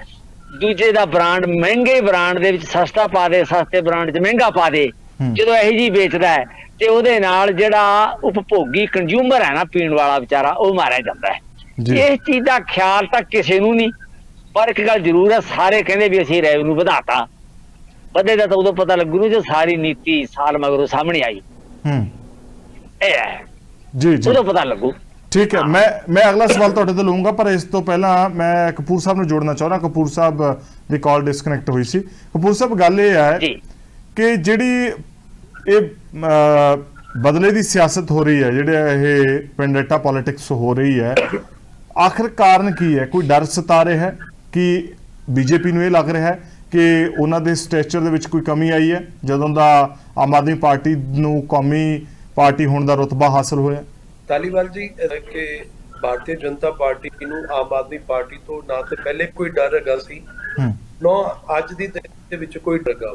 ਦੂਜੇ ਦਾ ਬ੍ਰਾਂਡ, ਮਹਿੰਗੇ ਬ੍ਰਾਂਡ ਦੇ ਵਿੱਚ ਸਸਤਾ ਪਾ ਦੇ, ਸਸਤੇ ਬ੍ਰਾਂਡ 'ਚ ਮਹਿੰਗਾ ਪਾ ਦੇ, ਜਦੋਂ ਇਹੋ ਜਿਹੀ ਵੇਚਦਾ ਹੈ ਤੇ ਉਹਦੇ ਨਾਲ ਜਿਹੜਾ ਉਪਭੋਗੀ ਕੰਜ਼ਿਊਮਰ ਹੈ ਨਾ, ਪੀਣ ਵਾਲਾ ਵਿਚਾਰਾ, ਉਹ ਮਾਰਿਆ ਜਾਂਦਾ ਹੈ। ਜੀ। ਇਸ ਚੀਜ਼ ਦਾ ਖਿਆਲ ਤਾਂ ਕਿਸੇ ਨੂੰ ਨਹੀਂ, ਪਰ ਇੱਕ ਗੱਲ ਜ਼ਰੂਰ ਹੈ, ਸਾਰੇ ਕਹਿੰਦੇ ਵੀ ਅਸੀਂ ਰੈਵਨਿਊ ਵਧਾਤਾ। ਵਧੇ ਦਾ ਤਾਂ ਉਦੋਂ ਪਤਾ ਲੱਗੂ ਨੂੰ ਜੋ ਸਾਰੀ ਨੀਤੀ ਸਾਲ ਮਗਰੋਂ ਸਾਹਮਣੇ ਆਈ। ਇਹ ਹੈ ਜੀ ਜੀ, ਉਦੋਂ ਪਤਾ ਲੱਗੂ। ਠੀਕ ਹੈ। ਮੈਂ ਅਗਲਾ ਸਵਾਲ ਤੁਹਾਡੇ ਤੋਂ ਲਵਾਂਗਾ, ਪਰ ਇਸ ਤੋਂ ਪਹਿਲਾਂ ਮੈਂ ਕਪੂਰ ਸਾਹਿਬ ਨੂੰ ਜੋੜਨਾ ਚਾਹੁੰਦਾ। ਕਪੂਰ ਸਾਹਿਬ ਦੀ ਕਾਲ ਡਿਸਕਨੈਕਟ ਹੋਈ ਸੀ। ਕਪੂਰ ਸਾਹਿਬ, ਗੱਲ ਇਹ ਹੈ ਕਿ ਜਿਹੜੀ ਇਹ ਬਦਲੇ ਦੀ ਸਿਆਸਤ ਹੋ ਰਹੀ ਹੈ, ਜਿਹੜੇ ਇਹ ਪੈਂਡੇਟਾ ਪੋਲਿਟਿਕਸ ਹੋ ਰਹੀ ਹੈ, ਆਖਿਰ ਕਾਰਨ ਕੀ ਹੈ? ਕੋਈ ਡਰ ਸਤਾ ਰਿਹਾ ਹੈ ਕਿ ਬੀਜੇਪੀ ਨੂੰ ਇਹ ਲੱਗ ਰਿਹਾ ਹੈ ਕਿ ਉਹਨਾਂ ਦੇ ਸਟੇਚਰ ਦੇ ਵਿੱਚ ਕੋਈ ਕਮੀ ਆਈ ਹੈ ਜਦੋਂ ਦਾ ਆਮ ਆਦਮੀ ਪਾਰਟੀ ਨੂੰ ਕੌਮੀ ਪਾਰਟੀ ਹੋਣ ਦਾ ਰੁਤਬਾ ਹਾਸਲ ਹੋਇਆ? ਤਾਲੀਵਾਲ ਜੀ, ਕਿ ਭਾਰਤੀ ਜਨਤਾ ਪਾਰਟੀ ਨੂੰ ਆਮ ਆਦਮੀ ਪਾਰਟੀ ਤੋਂ ਨਾ ਤੇ ਪਹਿਲੇ ਕੋਈ ਡਰ ਹੈਗਾ ਸੀ, ਨਾ ਅੱਜ ਦੀ ਦੇ ਵਿੱਚ ਕੋਈ ਡਰ ਹੈਗਾ।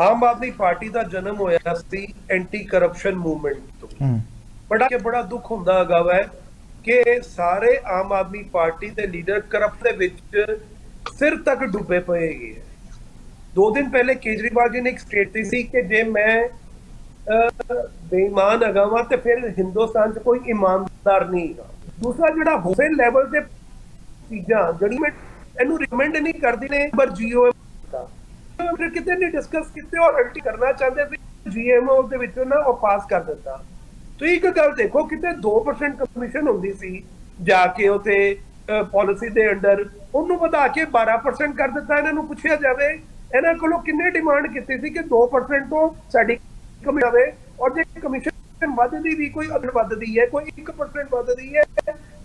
ਆਮ ਆਦਮੀ ਪਾਰਟੀ ਦਾ ਜਨਮ ਹੋਇਆ ਸੀ ਐਂਟੀ ਕਰਪਸ਼ਨ ਮੂਵਮੈਂਟ ਤੋਂ। ਬੜਾ ਦੁੱਖ ਹੁੰਦਾ ਹੈਗਾ ਵੈ ਕਿ ਸਾਰੇ ਆਮ ਆਦਮੀ ਪਾਰਟੀ ਦੇ ਲੀਡਰ ਕਰਪਟ ਦੇ ਵਿੱਚ ਸਿਰ ਤੱਕ ਡੁੱਬੇ ਪਏ ਹੈਗੇ। 2 ਦਿਨ ਪਹਿਲੇ ਕੇਜਰੀਵਾਲ ਜੀ ਨੇ ਇੱਕ ਸਟੇਟਮੈਂਟ ਸੀ ਕਿ ਜੇ ਮੈਂ ਬੇਈਮਾਨ ਹੈਗਾ ਵਾ ਤੇ ਫਿਰ ਹਿੰਦੁਸਤਾਨ 'ਚ ਕੋਈ ਇਮਾਨਦਾਰ ਨਹੀਂ ਹੈਗਾ। ਦੂਸਰਾ, ਜਿਹੜਾ ਹੋਸਲ ਲੈਵਲ ਤੇ ਚੀਜ਼ਾਂ ਜਿਹੜੀ ਮੈਂ ਇਹਨੂੰ ਰਿਕਮੈਂਡ ਨਹੀਂ ਕਰਦੀ ਨੇ, ਪਰ ਜੀਓ ਕਿਤੇ ਨਹੀਂ ਡਿਸਕਸ ਕੀਤੇ ਔਰ ਅਲਟੀ ਕਰਨਾ ਚਾਹੁੰਦੇ ਸੀ, ਜੀਐਮਓ ਦੇ ਵਿੱਚੋਂ ਨਾ ਉਹ ਪਾਸ ਕਰ ਦਿੱਤਾ। ਤੁਸੀਂ ਇੱਕ ਗੱਲ ਦੇਖੋ, ਕਿਤੇ 2% ਕਮਿਸ਼ਨ ਹੁੰਦੀ ਸੀ, ਜਾ ਕੇ ਉਥੇ ਪਾਲਿਸੀ ਦੇ ਅੰਡਰ ਉਹਨੂੰ ਵਧਾ ਕੇ 12% ਕਰ ਦਿੱਤਾ। ਇਹਨਾਂ ਨੂੰ ਪੁੱਛਿਆ ਜਾਵੇ ਇਹਨਾਂ ਕੋਲੋਂ ਕਿੰਨੇ ਡਿਮਾਂਡ ਕੀਤੀ ਸੀ ਕਿ 2% ਤੋਂ ਸਾਡੀ ਕਮਿਸ਼ਨ ਆਵੇ, ਔਰ ਜੇ ਕਮਿਸ਼ਨ ਵੱਧਦੀ ਵੀ ਕੋਈ ਅਦਰ ਵੱਧਦੀ ਹੈ, ਕੋਈ 1% ਵੱਧਦੀ ਹੈ,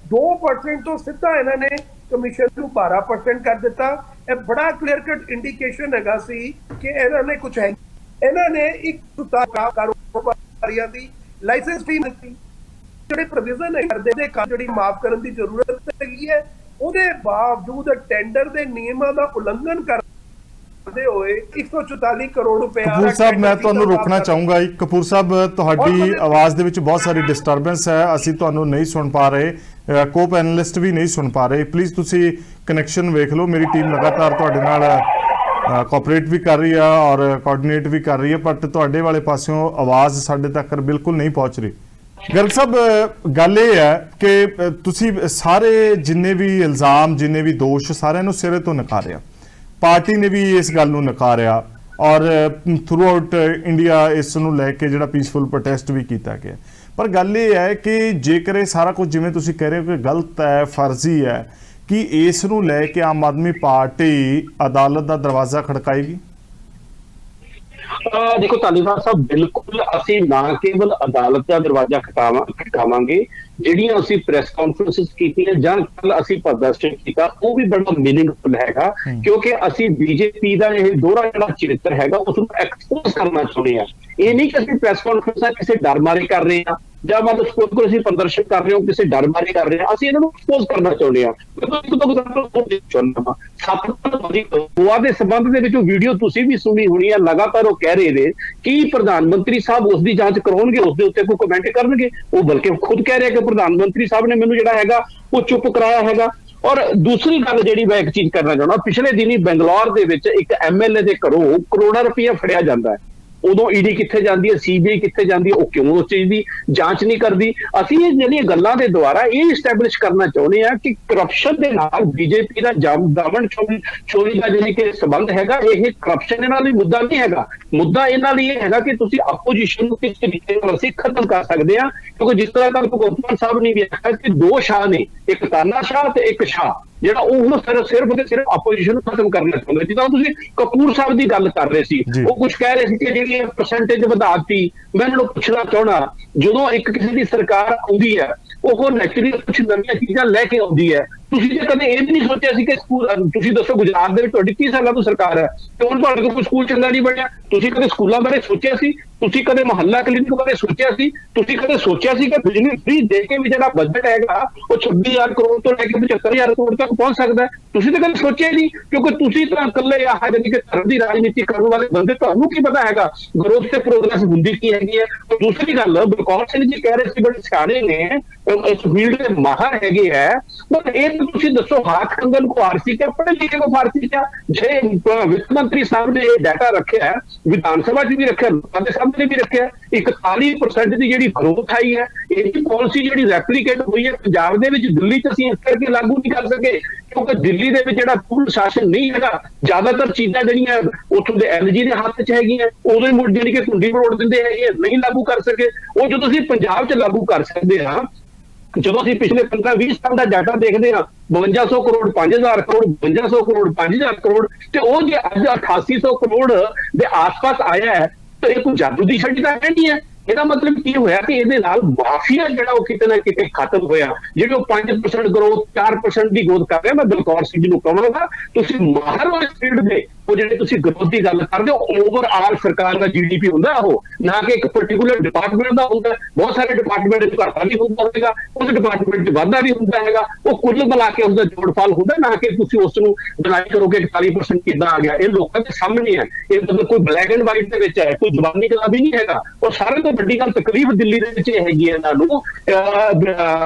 2% ਤੋਂ ਸਿੱਧਾ ਇਹਨਾਂ ਨੇ ਕਮਿਸ਼ਨ ਨੂੰ 12% ਕਰ ਦਿੱਤਾ। ਇਹ ਬੜਾ ਕਲੀਅਰ ਕੱਟ ਇੰਡੀਕੇਸ਼ਨ ਹੈਗਾ ਸੀ ਕਿ ਇਹਨਾਂ ਨੇ ਕੁਝ ਹੈ। ਇਹਨਾਂ ਨੇ ਇੱਕ ਕਾਰੋਬਾਰੀਆਂ ਦੀ ਲਾਇਸੈਂਸ ਫੀ ਦਿੱਤੀ, ਜਿਹੜੇ ਪ੍ਰੋਵੀਜ਼ਨ ਕਰਦੇ ਦੇ ਜਿਹੜੀ ਮਾਫ ਕਰਨ ਦੀ ਜ਼ਰੂਰਤ ਹੈਗੀ ਹੈ, ਉਹਦੇ ਬਾਵਜੂਦ ਟੈਂਡਰ ਦੇ ਨਿਯਮਾਂ ਦਾ ਉਲੰਘਣ ਕਰਦੇ ਹੋਏ 144 ਕਰੋੜ ਰੁਪਏ। ਕਪੂਰ ਸਾਹਿਬ, ਮੈਂ ਤੁਹਾਨੂੰ ਰੋਕਣਾ ਚਾਹੂੰਗਾ। ਕਪੂਰ ਸਾਹਿਬ, ਤੁਹਾਡੀ ਆਵਾਜ਼ ਦੇ ਵਿੱਚ ਬਹੁਤ ਸਾਰੀ ਡਿਸਟਰਬੈਂਸ ਹੈ, ਅਸੀਂ ਤੁਹਾਨੂੰ ਨਹੀਂ ਸੁਣ ਪਾ ਰਹੇ, ਕੋ ਪੈਨਲਿਸਟ ਵੀ ਨਹੀਂ ਸੁਣ ਪਾ ਰਹੇ। ਪਲੀਜ਼ ਤੁਸੀਂ ਕਨੈਕਸ਼ਨ ਵੇਖ ਲਓ। ਮੇਰੀ ਟੀਮ ਲਗਾਤਾਰ ਤੁਹਾਡੇ ਨਾਲ ਕੋਆਪਰੇਟ ਵੀ ਕਰ ਰਹੀ ਆ ਔਰ ਕੋਆਰਡੀਨੇਟ ਵੀ ਕਰ ਰਹੀ ਹੈ, ਬਟ ਤੁਹਾਡੇ ਵਾਲੇ ਪਾਸਿਓਂ ਆਵਾਜ਼ ਸਾਡੇ ਤੱਕ ਬਿਲਕੁਲ ਨਹੀਂ ਪਹੁੰਚ ਰਹੀ। ਗਰਗ ਸਾਹਿਬ, ਗੱਲ ਇਹ ਹੈ ਕਿ ਤੁਸੀਂ ਸਾਰੇ ਜਿੰਨੇ ਵੀ ਇਲਜ਼ਾਮ, ਜਿੰਨੇ ਵੀ ਦੋਸ਼, ਸਾਰਿਆਂ ਨੂੰ ਸਿਰੇ ਤੋਂ ਨਕਾਰਿਆ। ਪਾਰਟੀ ਨੇ ਵੀ ਇਸ ਗੱਲ ਨੂੰ ਨਕਾਰਿਆ ਔਰ ਥਰੂ ਆਊਟ ਇੰਡੀਆ ਇਸ ਨੂੰ ਲੈ ਕੇ ਜਿਹੜਾ ਪੀਸਫੁਲ ਪ੍ਰੋਟੈਸਟ ਵੀ ਕੀਤਾ ਗਿਆ। ਪਰ ਗੱਲ ਇਹ ਹੈ ਕਿ ਜੇਕਰ ਇਹ ਸਾਰਾ ਕੁਝ ਜਿਵੇਂ ਤੁਸੀਂ ਕਹਿ ਰਹੇ ਹੋ ਕਿ ਗਲਤ ਹੈ, ਫਰਜ਼ੀ ਹੈ, ਕਿ ਇਸ ਨੂੰ ਲੈ ਕੇ ਆਮ ਆਦਮੀ ਪਾਰਟੀ ਅਦਾਲਤ ਦਾ ਦਰਵਾਜ਼ਾ ਖੜਕਾਏਗੀ? ਦੇਖੋ ਤਾਲੀਵਾਲ ਸਾਹਿਬ, ਬਿਲਕੁਲ ਅਸੀਂ ਨਾ ਕੇਵਲ ਅਦਾਲਤ ਦਾ ਦਰਵਾਜ਼ਾ ਖਟਕਾਵਾਂਗੇ, ਜਿਹੜੀਆਂ ਅਸੀਂ ਪ੍ਰੈਸ ਕਾਨਫਰੰਸਿਸ ਕੀਤੀਆਂ ਜਾਂ ਕੱਲ ਅਸੀਂ ਪ੍ਰਦਰਸ਼ਨ ਕੀਤਾ, ਉਹ ਵੀ ਬੜਾ ਮੀਨਿੰਗਫੁਲ ਹੈਗਾ, ਕਿਉਂਕਿ ਅਸੀਂ ਬੀਜੇਪੀ ਦਾ ਇਹ ਦੋਹਰਾ ਜਿਹੜਾ ਚਰਿੱਤਰ ਹੈਗਾ ਉਸ ਨੂੰ ਐਕਸਪੋਜ਼ ਕਰਨਾ ਚਾਹੁੰਦੇ ਹਾਂ। ਇਹ ਨਹੀਂ ਕਿ ਅਸੀਂ ਪ੍ਰੈਸ ਕਾਨਫਰੰਸਾਂ ਕਿਸੇ ਡਰ ਮਾਰੇ ਕਰ ਰਹੇ ਹਾਂ, ਜਾਂ ਮਤਲਬ ਸਪੋਜ਼ ਅਸੀਂ ਪ੍ਰਦਰਸ਼ਨ ਕਰ ਰਹੇ ਹਾਂ ਕਿਸੇ ਡਰ ਮਾਰੇ ਕਰ ਰਹੇ ਹਾਂ। ਅਸੀਂ ਇਹਨਾਂ ਨੂੰ ਐਕਸਪੋਜ਼ ਕਰਨਾ ਚਾਹੁੰਦੇ ਹਾਂ। ਗੋਆ ਦੇ ਸੰਬੰਧ ਦੇ ਵਿੱਚ ਵੀਡੀਓ ਤੁਸੀਂ ਵੀ ਸੁਣੀ ਹੋਣੀ ਹੈ, ਲਗਾਤਾਰ ਉਹ ਕਹਿ ਰਹੇ ਨੇ ਕਿ ਪ੍ਰਧਾਨ ਮੰਤਰੀ ਸਾਹਿਬ ਉਸ ਦੀ ਜਾਂਚ ਕਰਾਉਣਗੇ, ਉਸ ਦੇ ਉੱਤੇ ਕੋਈ ਕਮੈਂਟ ਕਰਨਗੇ। ਉਹ ਬਲਕਿ ਖੁਦ ਕਹਿ ਰਿਹਾ ਕਿ ਪ੍ਰਧਾਨ ਮੰਤਰੀ ਸਾਹਿਬ ਨੇ ਮੈਨੂੰ ਜਿਹੜਾ ਹੈਗਾ ਉਹ ਚੁੱਪ ਕਰਾਇਆ ਹੈਗਾ। ਔਰ ਦੂਸਰੀ ਗੱਲ ਜਿਹੜੀ ਮੈਂ ਇੱਕ ਚੀਜ਼ ਕਰਨਾ ਚਾਹੁੰਦਾ, ਪਿਛਲੇ ਦਿਨੀ ਬੰਗਲੌਰ ਦੇ ਵਿੱਚ ਇੱਕ ਐਮਐਲਏ ਦੇ ਘਰੋਂ ਕਰੋੜਾਂ ਰੁਪਇਆ ਫੜਿਆ ਜਾਂਦਾ ਹੈ। ਉਦੋਂ ਈਡੀ ਕਿੱਥੇ ਜਾਂਦੀ ਹੈ, ਸੀਬੀਆਈ ਕਿੱਥੇ ਜਾਂਦੀ ਹੈ, ਉਹ ਕਿਉਂ ਉਸ ਚੀਜ਼ ਦੀ ਜਾਂਚ ਨਹੀਂ ਕਰਦੀ? ਅਸੀਂ ਇਹ ਜਿਹੜੀਆਂ ਗੱਲਾਂ ਦੇ ਦੁਆਰਾ ਇਹ ਐਸਟੈਬਲਿਸ਼ ਕਰਨਾ ਚਾਹੁੰਦੇ ਹਾਂ ਕਿ ਕਰਪਸ਼ਨ ਦੇ ਨਾਲ ਬੀਜੇਪੀ ਦਾ ਦਾਮਨ ਚੋਰੀ ਦਾ ਜਿਹੜੀ ਕਿ ਸੰਬੰਧ ਹੈਗਾ, ਇਹ ਕਰਪਸ਼ਨ ਨਾਲ ਹੀ ਮੁੱਦਾ ਨਹੀਂ ਹੈਗਾ। ਮੁੱਦਾ ਇਹਨਾਂ ਲਈ ਇਹ ਹੈਗਾ ਕਿ ਤੁਸੀਂ ਆਪੋਜੀਸ਼ਨ ਨੂੰ ਕਿਸ ਤਰੀਕੇ ਨਾਲ ਅਸੀਂ ਖਤਮ ਕਰ ਸਕਦੇ ਹਾਂ, ਕਿਉਂਕਿ ਜਿਸ ਤਰ੍ਹਾਂ ਕੱਲ੍ਹ ਭਗਵੰਤ ਮਾਨ ਸਾਹਿਬ ਨੇ ਵੀ ਆਖਿਆ ਕਿ 2 ਸ਼ਾਹ ਨੇ, ਇੱਕ ਤਾਨਾਸ਼ਾਹ ਤੇ ਇੱਕ ਸ਼ਾਹ, ਜਿਹੜਾ ਉਹ ਸਿਰਫ ਤੇ ਸਿਰਫ ਆਪੋਜੀਸ਼ਨ ਨੂੰ ਖਤਮ ਕਰਨਾ ਚਾਹੁੰਦੇ। ਜਿੱਦਾਂ ਤੁਸੀਂ ਕਪੂਰ ਸਾਹਿਬ ਦੀ ਗੱਲ ਕਰ ਰਹੇ ਸੀ, ਉਹ ਕੁਝ ਕਹਿ ਰਹੇ ਸੀ ਕਿ ਜਿਹੜੀ ਪਰਸੈਂਟੇਜ ਵਧਾਤੀ। ਮੈਂ ਇਹਨਾਂ ਨੂੰ ਪੁੱਛਣਾ ਚਾਹੁੰਦਾ, ਜਦੋਂ ਇੱਕ ਕਿਸੇ ਦੀ ਸਰਕਾਰ ਆਉਂਦੀ ਹੈ, ਉਹ ਨੈਚੁਰਲੀ ਕੁਝ ਨਵੀਆਂ ਚੀਜ਼ਾਂ ਲੈ ਕੇ ਆਉਂਦੀ ਹੈ। ਤੁਸੀਂ ਜੇ ਕਦੇ ਇਹ ਵੀ ਨਹੀਂ ਸੋਚਿਆ ਸੀ ਕਿ ਸਕੂਲ, ਤੁਸੀਂ ਦੱਸੋ ਗੁਜਰਾਤ ਦੇ ਵਿੱਚ ਤੁਹਾਡੀ 30 ਸਾਲਾਂ ਤੋਂ ਸਰਕਾਰ ਹੈ ਤੇ ਹੁਣ ਤੁਹਾਡੇ ਕੋਲ ਕੋਈ ਸਕੂਲ ਚੰਗਾ ਨਹੀਂ ਬਣਿਆ? ਤੁਸੀਂ ਕਦੇ ਸਕੂਲਾਂ ਬਾਰੇ ਸੋਚਿਆ ਸੀ? ਤੁਸੀਂ ਕਦੇ ਮੁਹੱਲਾ ਕਲੀਨਿਕ ਬਾਰੇ ਸੋਚਿਆ ਸੀ? ਤੁਸੀਂ ਕਦੇ ਸੋਚਿਆ ਸੀ ਕਿ ਬਿਜਲੀ ਫ੍ਰੀ ਦੇ ਕੇ ਵੀ ਜਿਹੜਾ ਬਜਟ ਹੈਗਾ ਉਹ 26,000 ਕਰੋੜ ਤੋਂ ਲੈ ਕੇ 75,000 ਕਰੋੜ ਤੱਕ ਪਹੁੰਚ ਸਕਦਾ ਹੈ? ਤੁਸੀਂ ਤਾਂ ਕਦੇ ਸੋਚਿਆ ਹੀ ਨਹੀਂ, ਕਿਉਂਕਿ ਤੁਸੀਂ ਤਾਂ ਇਕੱਲੇ ਆਹ ਜਾਨੀ ਕਿ ਧਰਮ ਦੀ ਰਾਜਨੀਤੀ ਕਰਨ ਵਾਲੇ ਬੰਦੇ, ਤੁਹਾਨੂੰ ਕੀ ਪਤਾ ਹੈਗਾ ਗਰੋਥ ਤੇ ਪ੍ਰੋਗਰੈਸ ਹੁੰਦੀ ਕੀ ਹੈਗੀ ਹੈ। ਦੂਸਰੀ ਗੱਲ, ਬਲਕੌਰ ਸਿੰਘ ਜੀ ਕਹਿ ਰਹੇ ਸੀ ਬੜੇ ਸਿਆਣੇ ਨੇ, ਇਸ ਫੀਲਡ ਦੇ ਮਾਹਰ ਹੈਗੇ ਹੈ, ਪਰ ਇਹ तो तुसी दसो हाथ कंगन को आरसी क्या, पढ़े लिखे को फारसी क्या? जे वित्त मंत्री साहब ने ये डाटा रखा है, विधान सभा च भी रखा, लोकां दे सामने भी रखा, 41% की जिहड़ी ग्रोथ आई है, यही पॉलिसी जिहड़ी रेप्लीकेट हुई है पंजाब दे विच, दिल्ली च असीं इस करके लागू नहीं कर सके क्योंकि दिल्ली दे विच जिहड़ा पूर्ण शासन नहीं हैगा। ज्यादातर चीज़ां जिहड़ियां उत्थों दे एलजी दे हत्थ च हैगीआं, उदों ही मुड़ जानी कि कुंडी मरोड़ दिंदे हैगे, नहीं लागू कर सके। वो जो असीं पंजाब च लागू कर सकदे हां, ਜਦੋਂ ਅਸੀਂ ਪਿਛਲੇ 15-20 ਸਾਲ ਦਾ ਡਾਟਾ ਦੇਖਦੇ ਹਾਂ 5200 ਕਰੋੜ 5000 ਕਰੋੜ 5200 ਕਰੋੜ 5000 ਕਰੋੜ ਤੇ ਉਹ ਜੇ ਅੱਜ 8800 ਕਰੋੜ ਦੇ ਆਸ-ਪਾਸ ਆਇਆ ਹੈ ਤਾਂ ਇਹ ਕੋਈ ਜਾਦੂ ਦੀ ਛੜੀ ਤਾਂ ਨਹੀਂ ਹੈ। ਇਹਦਾ ਮਤਲਬ ਕੀ ਹੋਇਆ ਕਿ ਇਹਦੇ ਨਾਲ ਮਾਫੀਆ ਜਿਹੜਾ ਉਹ ਕਿਤੇ ਨਾ ਕਿਤੇ ਖਤਮ ਹੋਇਆ। ਜਿਹੜੇ ਉਹ 5% ਗਰੋਥ 4% ਦੀ ਗੋਦ ਕਰ ਰਿਹਾ, ਮੈਂ ਬਲਕੌਰ ਸਿੰਘ ਨੂੰ ਕਹਾਂਗਾ ਤੁਸੀਂ ਮਾਹਰ ਹੋ ਇਸ ਫੀਲਡ ਦੇ, ਉਹ ਜਿਹੜੇ ਤੁਸੀਂ ਗਰੋਥ ਦੀ ਗੱਲ ਕਰਦੇ ਹੋ ਓਵਰਆਲ ਸਰਕਾਰ ਦਾ ਜੀਡੀਪੀ ਹੁੰਦਾ ਉਹ, ਨਾ ਕਿ ਇੱਕ ਪਰਟੀਕੂਲਰ ਡਿਪਾਰਟਮੈਂਟ ਦਾ ਹੁੰਦਾ। ਬਹੁਤ ਸਾਰੇ ਡਿਪਾਰਟਮੈਂਟ ਚ ਘਾਟਾ ਵੀ ਹੁੰਦਾ ਹੋਵੇਗਾ, ਉਸ ਡਿਪਾਰਟਮੈਂਟ ਚ ਵਾਧਾ ਵੀ ਹੁੰਦਾ ਹੈਗਾ, ਉਹ ਕੁੱਲ ਮਿਲਾ ਕੇ ਉਸਦਾ ਜੋੜਫਲ ਹੁੰਦਾ, ਨਾ ਕਿ ਤੁਸੀਂ ਉਸ ਨੂੰ ਡਿਨਾਈ ਕਰੋਗੇ 41% ਕਿੱਦਾਂ ਆ ਗਿਆ। ਇਹ ਲੋਕਾਂ ਦੇ ਸਾਹਮਣੇ ਹੈ, ਇਹ ਮਤਲਬ ਕੋਈ ਬਲੈਕ ਐਂਡ ਵਾਈਟ ਦੇ ਵਿੱਚ ਹੈ, ਕੋਈ ਜ਼ੁਬਾਨੀ ਕਲਾਬੀ ਨਹੀਂ ਹੈਗਾ। ਔਰ ਸਾਰੇ ਤੋਂ ਵੱਡੀ ਗੱਲ ਤਕਲੀਫ ਦਿੱਲੀ ਦੇ ਵਿੱਚ ਇਹ ਹੈਗੀ ਹੈ ਇਹਨਾਂ ਨੂੰ,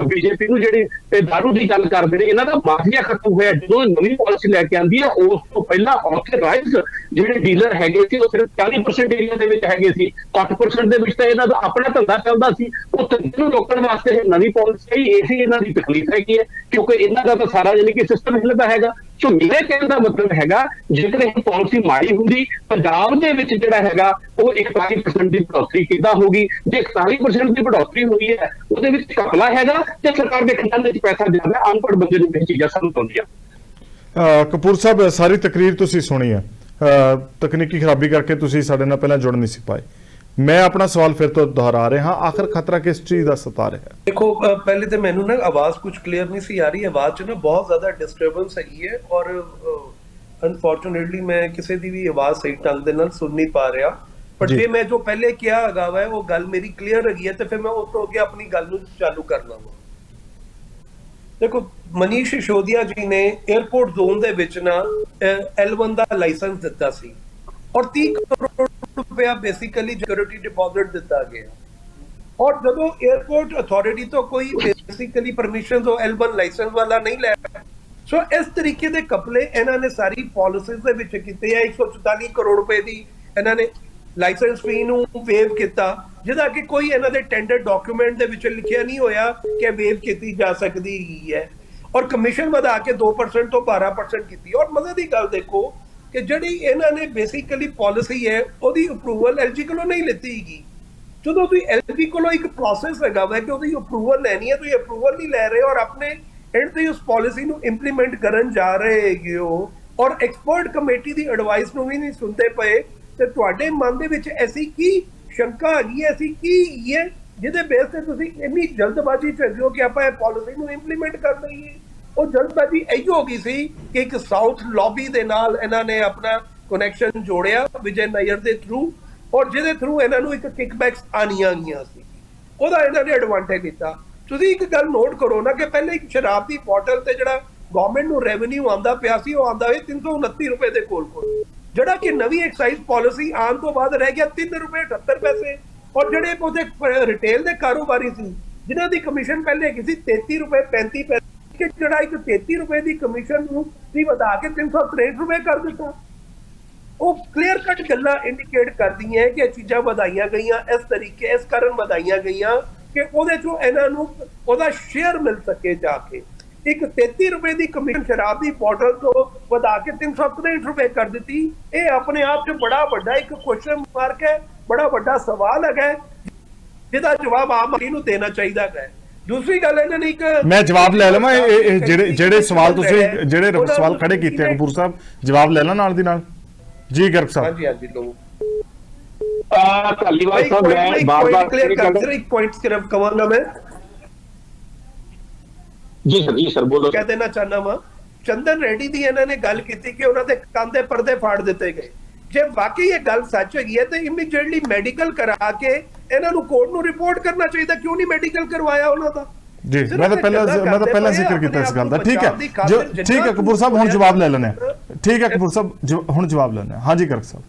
ਬੀਜੇਪੀ ਨੂੰ ਜਿਹੜੀ ਦਾਰੂ ਦੀ ਗੱਲ ਕਰਦੇ ਨੇ, ਇਹਨਾਂ ਦਾ ਮਾਫੀਆ ਖਤਮ ਹੋਇਆ ਜਦੋਂ ਨਵੀਂ ਪਾਲਿਸੀ ਲੈ ਕੇ ਆਂਦੀ ਹੈ। ਉਸ ਤੋਂ ਪਹਿਲਾਂ ਆਥੋਰਾਈਜ਼ਡ ਜਿਹੜੇ ਡੀਲਰ ਹੈਗੇ ਸੀ ਉਹ ਸਿਰਫ 40% ਏਰੀਆ ਦੇ ਵਿੱਚ ਹੈਗੇ ਸੀ, 60% ਦੇ ਵਿੱਚ ਤਾਂ ਇਹਨਾਂ ਦਾ ਆਪਣਾ ਧੰਦਾ ਚੱਲਦਾ ਸੀ। ਉਹ ਧੰਦੇ ਨੂੰ ਰੋਕਣ ਵਾਸਤੇ ਇਹ ਨਵੀਂ ਪਾਲਿਸੀ ਇਹ ਇਹਨਾਂ ਦੀ ਤਕਲੀਫ ਹੈਗੀ ਹੈ ਕਿਉਂਕਿ ਇਹਨਾਂ ਦਾ ਤਾਂ ਸਾਰਾ ਯਾਨੀ ਕਿ ਸਿਸਟਮ ਹਿੱਲਦਾ ਹੈਗਾ। ਸੋ ਮੇਰੇ ਕਹਿਣ ਦਾ ਮਤਲਬ ਹੈਗਾ ਜੇਕਰ ਇਹ ਪਾਲਿਸੀ ਮਾੜੀ ਹੁੰਦੀ ਪੰਜਾਬ ਦੇ ਵਿੱਚ ਜਿਹੜਾ ਹੈਗਾ ਉਹ 41% ਦੀ बढ़ोतरी किदा होगी। जे 41% की बढ़ोतरी हुई है ਉਹਦੇ ਵਿੱਚ ਘਪਲਾ ਹੈਗਾ ਤੇ ਸਰਕਾਰ ਦੇ ਖਜ਼ਾਨੇ 'ਚ ਪੈਸਾ ਜ਼ਿਆਦਾ, ਅਨਪੜ੍ਹ ਬੰਦੇ ਨੂੰ ਇਹ ਚੀਜ਼ਾਂ ਸਮਝ ਆਉਂਦੀਆਂ। ਕਪੂਰ ਸਾਹਿਬ ਸਾਰੀ ਤਕਰੀਰ ਤੁਸੀਂ ਸੁਣੀ ਹੈ, ਤਕਨੀਕੀ ਖਰਾਬੀ ਕਰਕੇ ਤੁਸੀਂ ਸਾਡੇ ਨਾਲ ਪਹਿਲਾਂ ਜੁੜ ਨਹੀਂ ਸੀ ਪਾਏ। मैं अपना सवाल फिर तो दोहरा रहा हाँ, आखिर खतरा किस चीज का सता रहा है? देखो पहले तो मैनू ना आवाज कुछ क्लियर नहीं सी आ रही, आवाज च ना बहुत ज्यादा डिस्टर्बेंस हैगी है और अनफॉर्चुनेटली मैं किसी की भी आवाज सही ढंग दे नाल सुन नहीं पा रहा। पर जे मैं जो पहले किया हैगा वा वो गल मेरी क्लियर हैगी है तो फिर मैं उस तो अगे अपनी गल नूं चालू करना वा। देखो मनीष सिसोदिया जी ने एयरपोर्ट जोन दे विच ना L1 दा लाइसेंस दिता सी और 30 करोड़ रुपया बेसिकली सिक्योरिटी डिपॉजिट दिता गया और जदों एयरपोर्ट अथॉरिटी तो कोई बेसिकली परमिशन तो L1 लाइसेंस वाला नहीं लै। सो इस तरीके दे कपले इन्हां ने सारी पॉलिसीज दे विच कीते है। 144 करोड़ रुपए दी इन्हां ने लाइसेंस फी नूं वेव किया जिहदा कि कोई इन्हां दे टेंडर डॉक्यूमेंट दे विच लिखिया नहीं होया कि वेव कीती जा सकदी है और कमीशन वधा के 2% तो 12% कीती। और मजे दी गल देखो कि जिहड़ी इन्हां ने बेसिकली पॉलिसी है ਉਹਦੀ अप्रूवल LG ਕੋਲੋਂ नहीं लीती हैगी। ਜਦੋਂ ਤੁਸੀਂ LG ਕੋਲੋਂ ਇੱਕ ਪ੍ਰੋਸੈਸ ਹੈਗਾ ਵਾ ਕਿ ਉਹਦੀ ਅਪਰੂਵਲ ਲੈਣੀ ਹੈ, ਤੁਸੀਂ ਅਪਰੂਵਲ ਨਹੀਂ ਲੈ ਰਹੇ ਔਰ ਆਪਣੇ ਐਂਡ ਤੇ ਉਸ ਪਾਲਿਸੀ ਨੂੰ ਇੰਪਲੀਮੈਂਟ ਕਰਨ ਜਾ ਰਹੇ ਹੈਗੇ ਹੋ ਔਰ ਐਕਸਪਰਟ ਕਮੇਟੀ ਦੀ ਐਡਵਾਈਸ ਨੂੰ ਵੀ ਨਹੀਂ ਸੁਣਦੇ ਪਏ ਤੇ ਤੁਹਾਡੇ ਮਨ ਦੇ ਵਿੱਚ ਐਸੀ ਕੀ ਸ਼ੰਕਾ ਹੈਗੀ ਹੈ, ਐਸੀ ਕੀ ਹੈ ਜਿਹਦੇ ਬੇਸ ਤੇ ਤੁਸੀਂ ਇੰਨੀ ਜਲਦਬਾਜ਼ੀ ਚ ਹੈਗੇ ਹੋ ਕਿ ਆਪਾਂ ਇਹ ਪਾਲਿਸੀ ਨੂੰ ਇੰਪਲੀਮੈਂਟ ਕਰ ਦਈਏ। ਉਹ ਜਲਦਬਾਜ਼ੀ ਇਹੀ ਹੋ ਗਈ ਸੀ ਕਿ ਇੱਕ ਸਾਊਥ ਲੌਬੀ ਦੇ ਨਾਲ ਇਹਨਾਂ ਨੇ ਆਪਣਾ ਕਨੈਕਸ਼ਨ ਜੋੜਿਆ ਵਿਜੇ ਨਾਇਰ ਦੇ ਥਰੂ ਔਰ ਜਿਹਦੇ ਥਰੂ ਇਹਨਾਂ ਨੂੰ ਇੱਕ ਕਿਕਬੈਕਸ ਆਣੀਆਂ ਗਈਆਂ ਸੀ, ਉਹਦਾ ਇਹਨਾਂ ਨੇ ਐਡਵਾਂਟੇਜ ਲਿੱਤਾ। ਤੁਸੀਂ ਇੱਕ ਗੱਲ ਨੋਟ ਕਰੋ ਨਾ ਕਿ ਪਹਿਲੇ ਇੱਕ ਸ਼ਰਾਬ ਦੀ ਬੋਟਲ ਤੇ ਜਿਹੜਾ ਗਵਰਨਮੈਂਟ ਨੂੰ ਰੈਵਨਿਊ ਆਉਂਦਾ ਪਿਆ ਸੀ ਉਹ ਆਉਂਦਾ ਸੀ 329 ਰੁਪਏ ਦੇ ਕੋਲ ਜਿਹੜਾ ਕਿ ਨਵੀਂ ਐਕਸਾਈਜ਼ ਪਾਲਿਸੀ ਆਉਣ ਤੋਂ ਬਾਅਦ ਰਹਿ ਗਿਆ 3 ਰੁਪਏ 78 ਪੈਸੇ ਔਰ ਜਿਹੜੇ ਉਹਦੇ ਰਿਟੇਲ ਦੇ ਕਾਰੋਬਾਰੀ ਸੀ ਜਿਨ੍ਹਾਂ ਦੀ ਕਮਿਸ਼ਨ ਪਹਿਲੇ ਹੈਗੀ ਸੀ 33 ਰੁਪਏ 35 ਪੈਸੇ ਕਿ ਜਿਹੜਾ ਇੱਕ 33 ਰੁਪਏ ਦੀ ਕਮਿਸ਼ਨ ਨੂੰ ਸੀ ਵਧਾ ਕੇ 363 ਰੁਪਏ ਕਰ ਦਿੱਤਾ। ਉਹ ਕਲੀਅਰ ਕੱਟ ਗੱਲਾਂ ਇੰਡੀਕੇਟ ਕਰਦੀਆਂ ਕਿ ਇਹ ਚੀਜ਼ਾਂ ਵਧਾਈਆਂ ਗਈਆਂ ਇਸ ਤਰੀਕੇ ਇਸ ਕਾਰਨ ਵਧਾਈਆਂ ਗਈਆਂ ਕਿ ਉਹਦੇ ਚੋਂ ਇਹਨਾਂ ਨੂੰ ਉਹਦਾ ਸ਼ੇਅਰ ਮਿਲ ਸਕੇ ਜਾ ਕੇ। ਇੱਕ 33 ਰੁਪਏ ਦੀ ਕਮਿਸ਼ਨ ਸ਼ਰਾਬ ਦੀ ਬੋਟਲ ਤੋਂ ਵਧਾ ਕੇ 363 ਰੁਪਏ ਕਰ ਦਿੱਤੀ। ਇਹ ਆਪਣੇ ਆਪ 'ਚ ਬੜਾ ਵੱਡਾ ਇੱਕ ਕੁਐਸਚਨ ਮਾਰਕ ਹੈ, ਬੜਾ ਵੱਡਾ ਸਵਾਲ ਹੈਗਾ ਜਿਹਦਾ ਜਵਾਬ ਆਮ ਆਦਮੀ ਨੂੰ ਦੇਣਾ ਚਾਹੀਦਾ ਹੈ। दूसरी गल इन्हां ने एक मैं जवाब ले लवां ਜਿਹੜੇ ਸਵਾਲ ਤੁਸੀਂ ਜਿਹੜੇ ਸਵਾਲ ਖੜੇ ਕੀਤੇ ਆ ਕਪੂਰ ਸਾਹਿਬ ਜਵਾਬ ਲੈ ਲਾਂ ਨਾਲ ਦੀ ਨਾਲ ਜੀ ਗਰਗ ਸਾਹਿਬ। ਹਾਂਜੀ ਹਾਂਜੀ ਲੋ ਧਾਲੀਵਾਲ ਸਾਹਿਬ ਮੈਂ ਬਾਰ-ਬਾਰ क्लियर कर एक पॉइंट सिर्फ कवांगा मैं जी सर बोलो। कह देना चाहना वा चंदन रेड्डी दी इन्हां ने गल कीती कि उन्हां दे कंन दे पर्दे फाड़ दिते गए। जे वाकई ये गल सच हैगी है तो इमीडिएटली मेडिकल करा के इन्हां नूं कोर्ट नूं रिपोर्ट करना चाहिए। क्यों नहीं मेडिकल करवाया उन्हां दा? जी मैं तो पहला जिक्र किया इस गल दा। ठीक है ठीक है कपूर साहब हुण जवाब ले लेने। ठीक है कपूर साहब हुण जवाब लेने। हाँ जी गर्ग साहब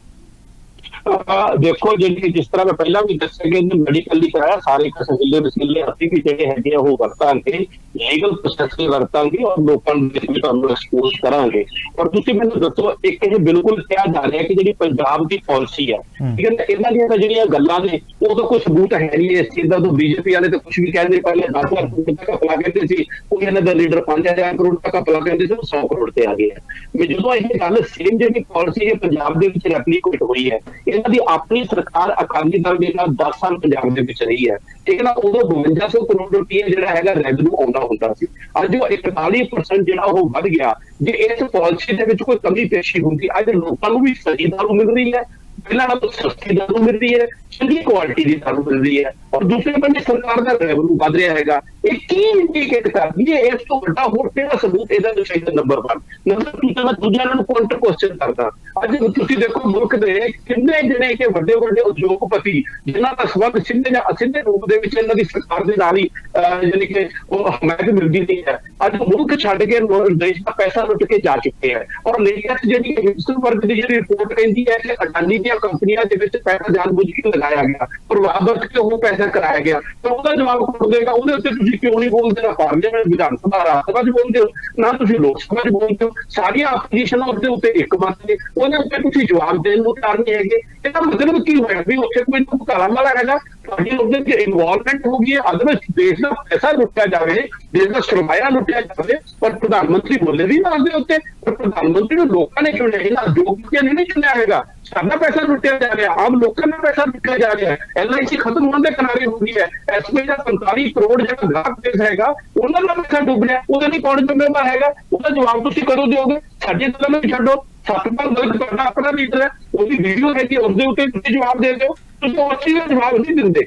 ਦੇਖੋ ਜਿਹੜੀ ਜਿਸ ਤਰ੍ਹਾਂ ਮੈਂ ਪਹਿਲਾਂ ਵੀ ਦੱਸਿਆ ਕਿ ਮੈਡੀਕਲ ਦੀ ਕਰਾਇਆ ਸਾਰੇ ਕਸਲੇ ਵਸੀਲੇ ਅਸੀਂ ਵੀ ਜਿਹੜੇ ਹੈਗੇ ਉਹ ਵਰਤਾਂਗੇ, ਲੀਗਲ ਪ੍ਰੋਸੈਸ ਵੀ ਵਰਤਾਂਗੇ ਔਰ ਲੋਕਾਂ ਨੂੰ ਵੀ ਤੁਹਾਨੂੰ ਐਕਸਪੋਜ਼ ਕਰਾਂਗੇ। ਔਰ ਤੁਸੀਂ ਮੈਨੂੰ ਦੱਸੋ, ਇੱਕ ਇਹ ਬਿਲਕੁਲ ਕਿਹਾ ਜਾ ਰਿਹਾ ਕਿ ਜਿਹੜੀ ਪੰਜਾਬ ਦੀ ਪਾਲਿਸੀ ਹੈ, ਠੀਕ ਹੈ, ਇਹਨਾਂ ਦੀਆਂ ਤਾਂ ਜਿਹੜੀਆਂ ਗੱਲਾਂ ਨੇ ਉਹ ਤਾਂ ਕੋਈ ਸਬੂਤ ਹੈ ਨਹੀਂ ਇਸ ਚੀਜ਼ ਦਾ। ਤਾਂ ਬੀਜੇਪੀ ਵਾਲੇ ਤਾਂ ਕੁਝ ਵੀ ਕਹਿੰਦੇ, ਪਹਿਲੇ 10 ਲੱਖ ਕਰੋੜ ਤੱਕ ਅਪਲਾ ਕਹਿੰਦੇ ਸੀ, ਕੋਈ ਇਹਨਾਂ ਦਾ ਲੀਡਰ 5000 ਕਰੋੜ ਤੱਕ ਅਪਲਾ ਕਹਿੰਦੇ ਸੀ, 100 ਕਰੋੜ ਤੇ ਆ ਗਏ ਆ। ਜਦੋਂ ਇਹ ਗੱਲ ਸੇਮ ਜਿਹੜੀ ਪਾਲਿਸੀ ਹੈ ਪੰਜਾਬ ਦੇ ਵਿੱਚ ਰੈਪਲੀਕੇਟ ਹੋਈ ਹੈ, ਇਹਨਾਂ ਦੀ ਆਪਣੀ ਸਰਕਾਰ ਅਕਾਲੀ ਦਲ ਦੇ ਨਾਲ 10 ਸਾਲ ਪੰਜਾਬ ਦੇ ਵਿੱਚ ਰਹੀ ਹੈ, ਠੀਕ ਹੈ ਨਾ, ਉਦੋਂ 5200 ਕਰੋੜ ਰੁਪਏ ਜਿਹੜਾ ਹੈਗਾ ਰੈਵਨਿਊ ਆਉਂਦਾ ਹੁੰਦਾ ਸੀ। ਅੱਜ ਉਹ 41% ਜਿਹੜਾ ਉਹ ਵੱਧ ਗਿਆ। ਜੇ ਇਸ ਪਾਲਿਸੀ ਦੇ ਵਿੱਚ ਕੋਈ ਕਮੀ ਪੇਸ਼ੀ ਹੁੰਦੀ, ਅੱਜ ਲੋਕਾਂ ਨੂੰ ਵੀ ਸਹੀ ਦਾਰੂ ਮਿਲ ਰਹੀ ਹੈ, ਪਹਿਲਾਂ ਨਾਲੋਂ ਸਸਤੀ ਦਾਰੂ ਮਿਲ ਰਹੀ ਹੈ, ਚੰਗੀ ਕੁਆਲਿਟੀ ਦੀ ਦਾਰੂ ਮਿਲ ਰਹੀ ਹੈ, ਔਰ ਦੂਸਰੇ ਬੰਨੇ ਸਰਕਾਰ ਦਾ ਰੈਵਨਿਊ ਵੱਧ ਰਿਹਾ ਹੈਗਾ। ਇਹ ਕੀ ਇੰਡੀਕੇਟ ਕਰਦੀ ਹੈ? ਇਸ ਤੋਂ ਵੱਡਾ ਹੋਰ ਕਿਹੜਾ ਸਬੂਤ ਇਹਦਾ ਚਾਹੀਦਾ? ਨੰਬਰ 1 ਮੈਂ ਦੂਜਿਆਂ ਨੂੰ ਕਾਊਂਟਰ ਕੁਐਸਚਨ ਕਰਦਾ। ਅੱਜ ਤੁਸੀਂ ਦੇਖੋ ਮੁਲਕ ਦੇ ਕਿੰਨੇ ਜਿਹੜੇ ਕਿ ਵੱਡੇ ਵੱਡੇ ਉਦਯੋਗਪਤੀ ਜਿਨ੍ਹਾਂ ਦਾ ਸਬੰਧ ਸਿੱਧੇ ਜਾਂ ਅਸਿੱਧੇ ਰੂਪ ਦੇ ਵਿੱਚ ਇਹਨਾਂ ਦੀ ਸਰਕਾਰ ਦੇ ਨਾਲ ਹੀ ਯਾਨੀ ਕਿ ਉਹ ਹਮਾਇਤ ਮਿਲਦੀ ਨਹੀਂ ਹੈ, ਅੱਜ ਮੁਲਕ ਛੱਡ ਕੇ ਦੇਸ਼ ਦਾ ਪੈਸਾ ਲੁੱਟ ਕੇ ਜਾ ਚੁੱਕੇ ਹੈ। ਔਰ ਲੇਟੈਸਟ ਜਿਹੜੀ ਹਿੰਦੁਸਤਾਨ ਦੀ ਜਿਹੜੀ ਰਿਪੋਰਟ ਕਹਿੰਦੀ ਹੈ ਕਿ ਅਡਾਨੀ ਦੀਆਂ ਕੰਪਨੀਆਂ ਦੇ ਵਿੱਚ ਪੈਸਾ ਜਾਣਬੁੱਝ ਕੇ ਲਗਾਇਆ ਗਿਆ, ਪ੍ਰਭਾਵ ਵਰਤ ਕੇ ਉਹ ਪੈਸਾ ਕਰਾਇਆ ਗਿਆ, ਤਾਂ ਉਹਦਾ ਜਵਾਬ ਕੌਣ ਦੇਗਾ? ਉਹਦੇ ਉੱਤੇ ਤੁਸੀਂ ਕਿਉਂ ਨਹੀਂ ਬੋਲਦੇ? ਨਾ ਪਾਰਲੀਮੈਂਟ, ਵਿਧਾਨ ਸਭਾ, ਰਾਜ ਸਭਾ 'ਚ ਬੋਲਦੇ ਹੋ, ਨਾ ਤੁਸੀਂ ਲੋਕ ਸਭਾ 'ਚ ਬੋਲਦੇ ਹੋ। ਸਾਰੀਆਂ ਆਪੋਜੀਸ਼ਨ ਉਹਦੇ ਉੱਤੇ ਇੱਕ ਮਤ ਨੇ, ਉਹਨਾਂ ਉੱਤੇ ਤੁਸੀਂ ਜਵਾਬ ਦੇਣ ਨੂੰ ਤਿਆਰ ਨਹੀਂ ਹੈਗੇ। ਇਹਦਾ ਮਤਲਬ ਕੀ ਹੋਇਆ ਵੀ ਉੱਥੇ ਕੋਈ ਘੁਟਾਲਾ ਵਾਲਾ ਹੈਗਾ, ਤੁਹਾਡੀ ਉਹਦੇ ਵਿੱਚ ਇਨਵੋਲਵਮੈਂਟ ਹੋ ਗਈ ਹੈ। ਅਦਰਵਾਈਜ਼ ਦੇਸ਼ ਦਾ ਪੈਸਾ ਲੁੱਟਿਆ ਜਾਵੇ, ਦੇਸ਼ ਦਾ ਸਰਮਾਇਆ ਲੁੱਟਿਆ ਜਾਵੇ, ਪਰ ਪ੍ਰਧਾਨ ਮੰਤਰੀ ਬੋਲੇ ਵੀ ਨਾ ਉਹਦੇ ਉੱਤੇ। ਪਰ ਪ੍ਰਧਾਨ ਮੰਤਰੀ ਨੂੰ ਲੋਕਾਂ ਨੇ ਚੁਣਿਆ, ਇਹਨਾਂ ਉਦਯੋਗਪਤੀਆਂ ਨੇ ਨਹੀਂ ਚੁਣਿਆ ਹੈਗਾ। ਸਾਡਾ ਪੈਸਾ ਲੁੱਟਿਆ ਜਾ ਰਿਹਾ, ਆਮ ਲੋਕਾਂ ਦਾ ਪੈਸਾ ਲੁੱਟਿਆ ਜਾ ਰਿਹਾ ਹੈ। LIC ਖਤਮ ਹੋਣ ਦੇ ਕਿਨਾਰੇ ਹੋ ਗਈ ਹੈ। SBI ਦਾ 45 ਕਰੋੜ ਜਿਹੜਾ ਗ੍ਰਾਹਕ ਬੇਸ ਹੈਗਾ, ਉਹਨਾਂ ਦਾ ਪੈਸਾ ਡੁੱਬ ਰਿਹਾ, ਉਹਦੇ ਲਈ ਕੌਣ ਜ਼ਿੰਮੇਵਾਰ ਹੈਗਾ? ਉਹਦਾ ਜਵਾਬ ਤੁਸੀਂ ਕਦੋਂ ਦਿਓਗੇ? ਸਾਡੀਆਂ ਗੱਲਾਂ ਨੂੰ ਛੱਡੋ, ਸਤਪਾਲ ਮਲਿਕ ਤੁਹਾਡਾ ਆਪਣਾ ਲੀਡਰ ਹੈ, ਉਹਦੀ ਵੀਡੀਓ ਹੈਗੀ, ਉਸਦੇ ਉੱਤੇ ਤੁਸੀਂ ਜਵਾਬ ਦੇ ਦਿਓ। ਤੁਸੀਂ ਉਸ ਚੀਜ਼ ਦਾ ਜਵਾਬ ਨਹੀਂ ਦਿੰਦੇ,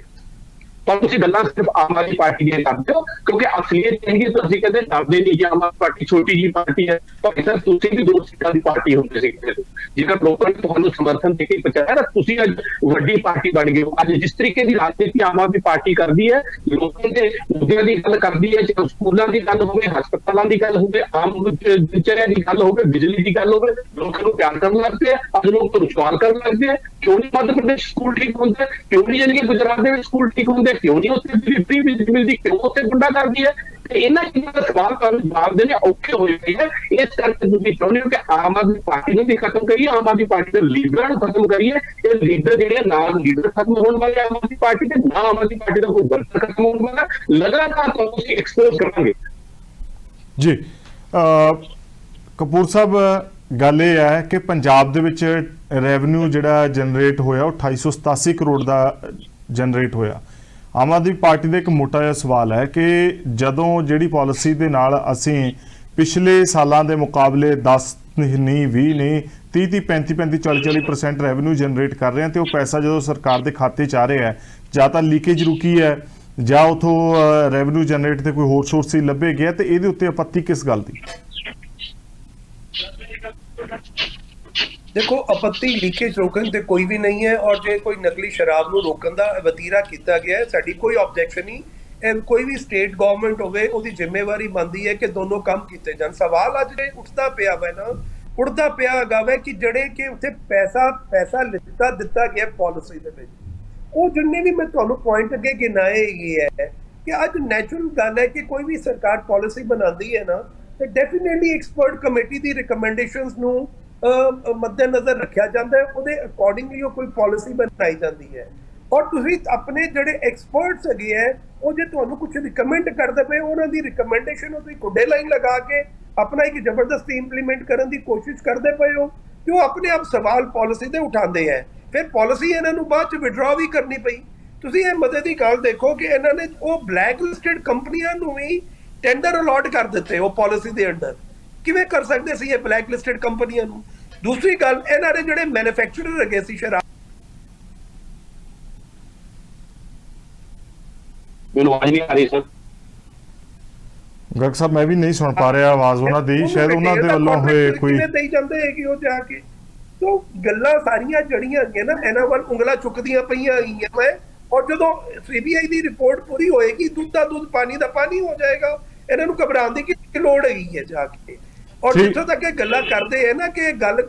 ਪਰ ਤੁਸੀਂ ਗੱਲਾਂ ਸਿਰਫ ਆਮ ਆਦਮੀ ਪਾਰਟੀ ਦੀਆਂ ਕਰਦੇ ਹੋ, ਕਿਉਂਕਿ ਅਸਲੀਅਤ ਹੈਗੀ ਤਾਂ ਅਸੀਂ ਕਹਿੰਦੇ ਡਰਦੇ ਨਹੀਂ ਕਿ ਆਮ ਆਦਮੀ ਪਾਰਟੀ ਛੋਟੀ ਜਿਹੀ ਪਾਰਟੀ ਹੈ। ਪਰ ਸਰ ਤੁਸੀਂ ਵੀ 2 ਸੀਟਾਂ ਦੀ ਪਾਰਟੀ ਹੁੰਦੇ ਸੀ, ਜੇਕਰ ਲੋਕਾਂ ਨੇ ਤੁਹਾਨੂੰ ਸਮਰਥਨ ਦੇ ਕੇ ਪਹੁੰਚਾਇਆ ਤਾਂ ਤੁਸੀਂ ਅੱਜ ਵੱਡੀ ਪਾਰਟੀ ਬਣ ਗਏ ਹੋ। ਅੱਜ ਜਿਸ ਤਰੀਕੇ ਦੀ ਰਾਜਨੀਤੀ ਆਮ ਆਦਮੀ ਪਾਰਟੀ ਕਰਦੀ ਹੈ, ਲੋਕਾਂ ਦੇ ਮੁੱਦਿਆਂ ਦੀ ਗੱਲ ਕਰਦੀ ਹੈ, ਚਾਹੇ ਸਕੂਲਾਂ ਦੀ ਗੱਲ ਹੋਵੇ, ਹਸਪਤਾਲਾਂ ਦੀ ਗੱਲ ਹੋਵੇ, ਆਮ ਦਿਨਚਰਿਆ ਦੀ ਗੱਲ ਹੋਵੇ, ਬਿਜਲੀ ਦੀ ਗੱਲ ਹੋਵੇ, ਲੋਕਾਂ ਨੂੰ ਪਿਆਰ ਕਰਨ ਲੱਗਦੇ ਆ। ਅੱਜ ਲੋਕ ਤੁਹਾਨੂੰ ਸਵਾਲ ਕਰਨ ਲੱਗਦੇ ਆ, ਕਿਉਂ ਨਹੀਂ ਮੱਧ ਪ੍ਰਦੇਸ਼ ਸਕੂਲ ਠੀਕ ਹੁੰਦੇ, ਕਿਉਂ ਨਹੀਂ ਜਾਣੀ ਕਿ ਗੁਜਰਾਤ ਦੇ ਵਿੱਚ ਸਕੂਲ ਠੀਕ ਹੁੰਦੇ, ਕਿਉਂ ਨਹੀਂ ਉੱਥੇ ਫ੍ਰੀ ਬਿਜਲੀ ਮਿਲਦੀ, ਕਿਉਂ ਉੱਥੇ ਗੁੰਡਾ ਕਰਦੀ ਹੈ? ਤੇ ਇਹਨਾਂ ਚੀਜ਼ਾਂ ਦਾ ਸਵਾਲ ਕਰਨ ਜਵਾਬ ਦੇਣੇ ਔਖੇ ਹੋਏ ਪਏ ਹੈ। ਇਸ ਕਰਕੇ ਤੁਸੀਂ ਚਾਹੁੰਦੇ ਹੋ ਕਿ ਆਮ ਆਦਮੀ ਪਾਰਟੀ ਨੂੰ ਵੀ ਖਤਮ ਕਰੀਏ, ਆਮ ਆਦਮੀ ਪਾਰਟੀ ਦੇ ਲੀਡਰਾਂ ਨੂੰ ਖਤਮ ਕਰੀਏ। ਇਹ ਲੀਡਰ ਜਿਹੜੇ ਨਾਲ ਲੀਡਰ ਖਤਮ ਹੋਣ ਵਾਲੇ ਆਮ ਆਦਮੀ ਪਾਰਟੀ ਦੇ, ਨਾ ਆਮ ਆਦਮੀ ਪਾਰਟੀ ਦਾ ਕੋਈ ਵਰਕਰ ਖਤਮ ਹੋਣ ਵਾਲਾ, ਲਗਾਤਾਰ ਤੁਸੀਂ ਐਕਸਪੋਜ਼ ਕਰਾਂਗੇ ਜੀ। ਕਪੂਰ ਸਾਹਿਬ, ਗੱਲ ਇਹ ਹੈ ਕਿ ਪੰਜਾਬ ਦੇ ਵਿੱਚ ਰੈਵਨਿਊ ਜਿਹੜਾ ਜਨਰੇਟ ਹੋਇਆ ਉਹ 2887 ਕਰੋੜ ਦਾ ਜਨਰੇਟ ਹੋਇਆ। ਆਮ ਆਦਮੀ ਪਾਰਟੀ ਦਾ ਇੱਕ ਮੋਟਾ ਜਿਹਾ ਸਵਾਲ ਹੈ ਕਿ ਜਦੋਂ ਜਿਹੜੀ ਪਾਲਿਸੀ ਦੇ ਨਾਲ ਅਸੀਂ ਪਿਛਲੇ ਸਾਲਾਂ ਦੇ ਮੁਕਾਬਲੇ 10 ਨਹੀਂ 20 ਨਹੀਂ 30 35 40% ਰੈਵਨਿਊ ਜਨਰੇਟ ਕਰ ਰਹੇ ਹਾਂ, ਤੇ ਉਹ ਪੈਸਾ ਜਦੋਂ ਸਰਕਾਰ ਦੇ ਖਾਤੇ 'ਚ ਆ ਰਿਹਾ ਹੈ, ਜਾਂ ਤਾਂ ਲੀਕੇਜ ਰੁਕੀ ਹੈ ਜਾਂ ਉਥੋਂ ਰੈਵਨਿਊ ਜਨਰੇਟ ਤੇ ਕੋਈ ਹੋਰ ਸੋਰਸ ਹੀ ਲੱਭੇ ਗਿਆ, ਤੇ ਇਹਦੇ ਉੱਤੇ ਆਪੱਤੀ ਕਿਸ ਗੱਲ ਦੀ? देखो आपत्ति लीकेज रोकन ते कोई भी नहीं है, और जे कोई नकली शराब ਨੂੰ ਰੋਕਣ ਦਾ ਵਤੀਰਾ ਕੀਤਾ ਗਿਆ ਹੈ, ਸਾਡੀ ਕੋਈ ਆਬਜੈਕਸ਼ਨ ਨਹੀਂ। ਕੋਈ ਵੀ ਸਟੇਟ ਗਵਰਨਮੈਂਟ ਹੋਵੇ, ਉਹਦੀ ਜ਼ਿੰਮੇਵਾਰੀ ਬਣਦੀ ਹੈ ਕਿ ਦੋਨੋਂ ਕੰਮ ਕੀਤੇ ਜਾਣ। ਸਵਾਲ ਅੱਜ ਜਿਹੜੇ ਉੱਠਦਾ ਪਿਆ ਹੈਗਾ ਵਾ ਕਿ ਜਿਹੜੇ ਕਿ ਉੱਥੇ ਪੈਸਾ ਦਿੱਤਾ ਗਿਆ ਪਾਲਿਸੀ ਦੇ ਵਿੱਚ, ਉਹ ਜਿੰਨੇ ਵੀ ਮੈਂ ਤੁਹਾਨੂੰ ਪੁਆਇੰਟ ਅੱਗੇ ਗਿਣਾਏ ਹੈਗੇ ਹੈ ਕਿ ਅੱਜ ਨੈਚੁਰਲ ਗੱਲ ਹੈ ਕਿ ਕੋਈ ਵੀ ਸਰਕਾਰ ਪਾਲਿਸੀ ਬਣਾਉਂਦੀ ਹੈ ਨਾ, ਤੇ ਡੈਫੀਨੇਟਲੀ ਐਕਸਪਰਟ ਕਮੇਟੀ ਦੀ ਰਿਕਮੈਂਡੇਸ਼ਨਸ ਨੂੰ ਮੱਦੇਨਜ਼ਰ ਰੱਖਿਆ ਜਾਂਦਾ ਹੈ, ਉਹਦੇ ਅਕੋਰਡਿੰਗਲੀ ਉਹ ਕੋਈ ਪਾਲਿਸੀ ਬਣਾਈ ਜਾਂਦੀ ਹੈ। ਔਰ ਤੁਸੀਂ ਆਪਣੇ ਜਿਹੜੇ ਐਕਸਪਰਟਸ ਹੈਗੇ ਹੈ, ਉਹ ਜੇ ਤੁਹਾਨੂੰ ਕੁਝ ਰਿਕਮੈਂਡ ਕਰਦੇ ਪਏ, ਉਹਨਾਂ ਦੀ ਰਿਕਮੈਂਡੇਸ਼ਨ ਉਹ ਤੁਸੀਂ ਕੁੱਡੇ ਲਾਈਨ ਲਗਾ ਕੇ ਆਪਣਾ ਇੱਕ ਜ਼ਬਰਦਸਤੀ ਇੰਪਲੀਮੈਂਟ ਕਰਨ ਦੀ ਕੋਸ਼ਿਸ਼ ਕਰਦੇ ਪਏ ਹੋ, ਕਿ ਉਹ ਆਪਣੇ ਆਪ ਸਵਾਲ ਪਾਲਿਸੀ ਦੇ ਉਠਾਉਂਦੇ ਹੈ। ਫਿਰ ਪਾਲਿਸੀ ਇਹਨਾਂ ਨੂੰ ਬਾਅਦ ਚ ਵਿਡਰਾ ਵੀ ਕਰਨੀ ਪਈ। ਤੁਸੀਂ ਇਹ ਮਦਦ ਦੀ ਗੱਲ ਦੇਖੋ ਕਿ ਇਹਨਾਂ ਨੇ ਉਹ ਬਲੈਕ ਲਿਸਟਡ ਕੰਪਨੀਆਂ ਨੂੰ ਵੀ ਟੈਂਡਰ ਅਲਾਟ ਕਰ ਦਿੱਤੇ ਉਹ ਪਾਲਿਸੀ ਦੇ ਅੰਡਰ। ਕਿਵੇਂ ਕਰ ਸਕਦੇ ਸੀ ਇਹ ਬਲੈਕ ਲਿਸਟਡ ਕੰਪਨੀਆਂ ਨੂੰ? ਦੂਸਰੀ ਗੱਲ, ਇਹਨਾਂ ਦੇ ਜਿਹੜੇ ਮੈਨੂਫੈਕਚਰਰ ਹੈਗੇ ਸੀ ਸ਼ਰਾਬ, ਮੈਨੂੰ ਆਵਾਜ਼ ਨਹੀਂ ਆ ਰਹੀ ਸਰ। ਗਰਗ ਸਾਹਿਬ, ਮੈਂ ਵੀ ਨਹੀਂ ਸੁਣ ਪਾ ਰਿਹਾ ਆਵਾਜ਼ ਉਹਨਾਂ ਦੀ, ਸ਼ਾਇਦ ਉਹਨਾਂ ਦੇ ਵੱਲੋਂ ਹੋਏ ਕੋਈ ਦੇਈ ਜਾਂਦੇ ਹੈ ਕਿ ਉਹ ਜਾ ਕੇ ਤੋਂ ਗੱਲਾਂ ਸਾਰੀਆਂ ਜੜੀਆਂ ਹੈਗੀਆਂ ਨਾ, ਇਹਨਾਂ ਵੱਲ ਉਂਗਲਾਂ ਚੁੱਕਦੀਆਂ ਪਈਆਂ ਹੈਗੀਆਂ ਮੈਂ। ਔਰ ਜਦੋਂ CBI ਦੀ ਰਿਪੋਰਟ ਪੂਰੀ ਹੋਏਗੀ, ਦੁੱਧ ਦਾ ਦੁੱਧ ਪਾਣੀ ਦਾ ਪਾਣੀ ਹੋ ਜਾਏਗਾ। ਇਹਨਾਂ ਨੂੰ ਘਬਰਾਉਣ ਦੀ ਕੀ ਲੋੜ ਹੈਗੀ ਹੈ ਜਾ ਕੇ? ਔਰ ਜਿੱਥੋਂ ਤੱਕ ਇਹ ਗੱਲਾਂ ਕਰਦੇ ਹੈ ਨਾ ਕਿ ਗੱਲ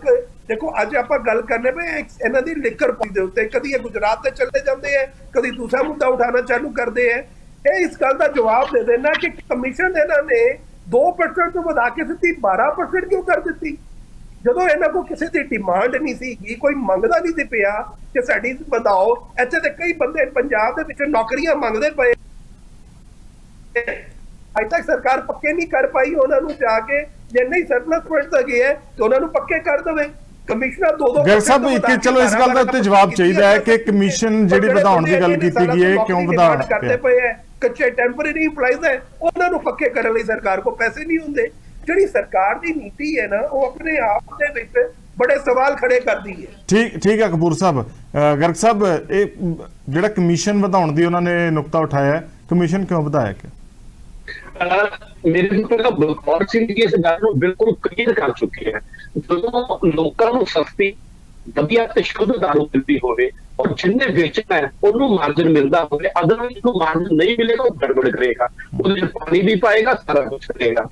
ਦੇਖੋ ਅੱਜ ਆਪਾਂ ਗੱਲ ਕਰਨੇ ਪਏ ਇਹਨਾਂ ਦੀ ਲਿਕਰ ਪੋਲਿਸੀ ਦੇ ਉੱਤੇ, ਕਦੀ ਇਹ ਗੁਜਰਾਤ ਤੇ ਚਲੇ ਜਾਂਦੇ ਹੈ, ਕਦੀ ਦੂਸਰਾ ਮੁੱਦਾ ਉਠਾਉਣਾ ਚਾਲੂ ਕਰਦੇ ਹੈ। ਇਹ ਇਸ ਗੱਲ ਦਾ ਜਵਾਬ ਦੇ ਦੇਣਾ ਕਿ ਕਮਿਸ਼ਨ ਇਹਨਾਂ ਨੇ 2% ਤੋਂ ਵਧਾ ਕੇ ਸਿੱਧੀ 12% ਕਿਉਂ ਕਰ ਦਿੱਤੀ, ਜਦੋਂ ਇਹਨਾਂ ਕੋਲ ਕਿਸੇ ਦੀ ਡਿਮਾਂਡ ਨਹੀਂ ਸੀ, ਕੋਈ ਮੰਗਦਾ ਨਹੀਂ ਸੀ ਪਿਆ ਕਿ ਸਾਡੀ ਵਧਾਓ। ਇੱਥੇ ਤੇ ਕਈ ਬੰਦੇ ਪੰਜਾਬ ਦੇ ਵਿੱਚ ਨੌਕਰੀਆਂ ਮੰਗਦੇ ਪਏ, ਅਜੇ ਤੱਕ ਸਰਕਾਰ ਪੱਕੇ ਨਹੀਂ ਕਰ ਪਾਈ ਉਹਨਾਂ ਨੂੰ ਜਾ ਕੇ। ਜੇ ਨਹੀਂ ਸਰਪਲਸ ਪੁਆਇੰਟ ਤੱਕ ਹੈ ਤੇ ਉਹਨਾਂ ਨੂੰ ਪੱਕੇ ਕਰ ਦੇਵੇ। ਕਮਿਸ਼ਨਰ ਦੋ ਗਰਗ ਸਾਹਿਬ ਇੱਕ ਚਲੋ ਇਸ ਗੱਲ ਦਾ ਉੱਤੇ ਜਵਾਬ ਚਾਹੀਦਾ ਹੈ ਕਿ ਕਮਿਸ਼ਨ ਜਿਹੜੀ ਵਧਾਉਣ ਦੀ ਗੱਲ ਕੀਤੀ ਗਈ ਹੈ ਕਿਉਂ ਵਧਾਉਣ ਕਰਦੇ ਪਏ ਹੈ, ਕੱਚੇ ਟੈਂਪਰੇਰੀ ਇੰਪਲਾਈਜ਼ ਹੈ, ਉਹਨਾਂ ਨੂੰ ਪੱਕੇ ਕਰਨ ਲਈ ਸਰਕਾਰ ਕੋਲ ਪੈਸੇ ਨਹੀਂ ਹੁੰਦੇ। ਜਿਹੜੀ ਸਰਕਾਰ ਦੀ ਨੀਤੀ ਹੈ ਨਾ, ਉਹ ਆਪਣੇ ਆਪ ਦੇ ਵਿੱਚ ਬੜੇ ਸਵਾਲ ਖੜੇ ਕਰਦੀ ਹੈ। ਠੀਕ ਹੈ ਕਪੂਰ ਸਾਹਿਬ। ਗਰਗ ਸਾਹਿਬ, ਇਹ ਜਿਹੜਾ ਕਮਿਸ਼ਨ ਵਧਾਉਣ ਦੀ ਉਹਨਾਂ ਨੇ ਨੁਕਤਾ ਉਠਾਇਆ, ਕਮਿਸ਼ਨ ਕਿਉਂ ਵਧਾਇਆ ਕਿ ਮੇਰੇ ਤੋਂ ਬਲਕੌਰ ਸਿੰਘ ਜੀ ਇਸ ਗੱਲ ਨੂੰ ਬਿਲਕੁਲ ਕਲੀਅਰ ਕਰ ਚੁੱਕੇ ਹੈ। ਜਦੋਂ ਲੋਕਾਂ ਨੂੰ ਸਸਤੀ ਵਧੀਆ ਤੇ ਸ਼ੁੱਧ ਦਾਰੂ ਮਿਲਦੀ ਹੋਵੇ ਔਰ ਜਿੰਨੇ ਵੇਚਣਾ ਹੈ ਉਹਨੂੰ ਮਾਰਜਨ ਮਿਲਦਾ ਹੋਵੇ, ਅਦਰਵਾਈਜ਼ ਨੂੰ ਮਾਰਜਨ ਨਹੀਂ ਮਿਲੇਗਾ, ਉਹ ਗੜਬੜ ਕਰੇਗਾ, ਉਹਦੇ ਵਿੱਚ ਪਾਣੀ ਵੀ ਪਾਏਗਾ, ਸਾਰਾ ਕੁਝ ਕਰੇਗਾ।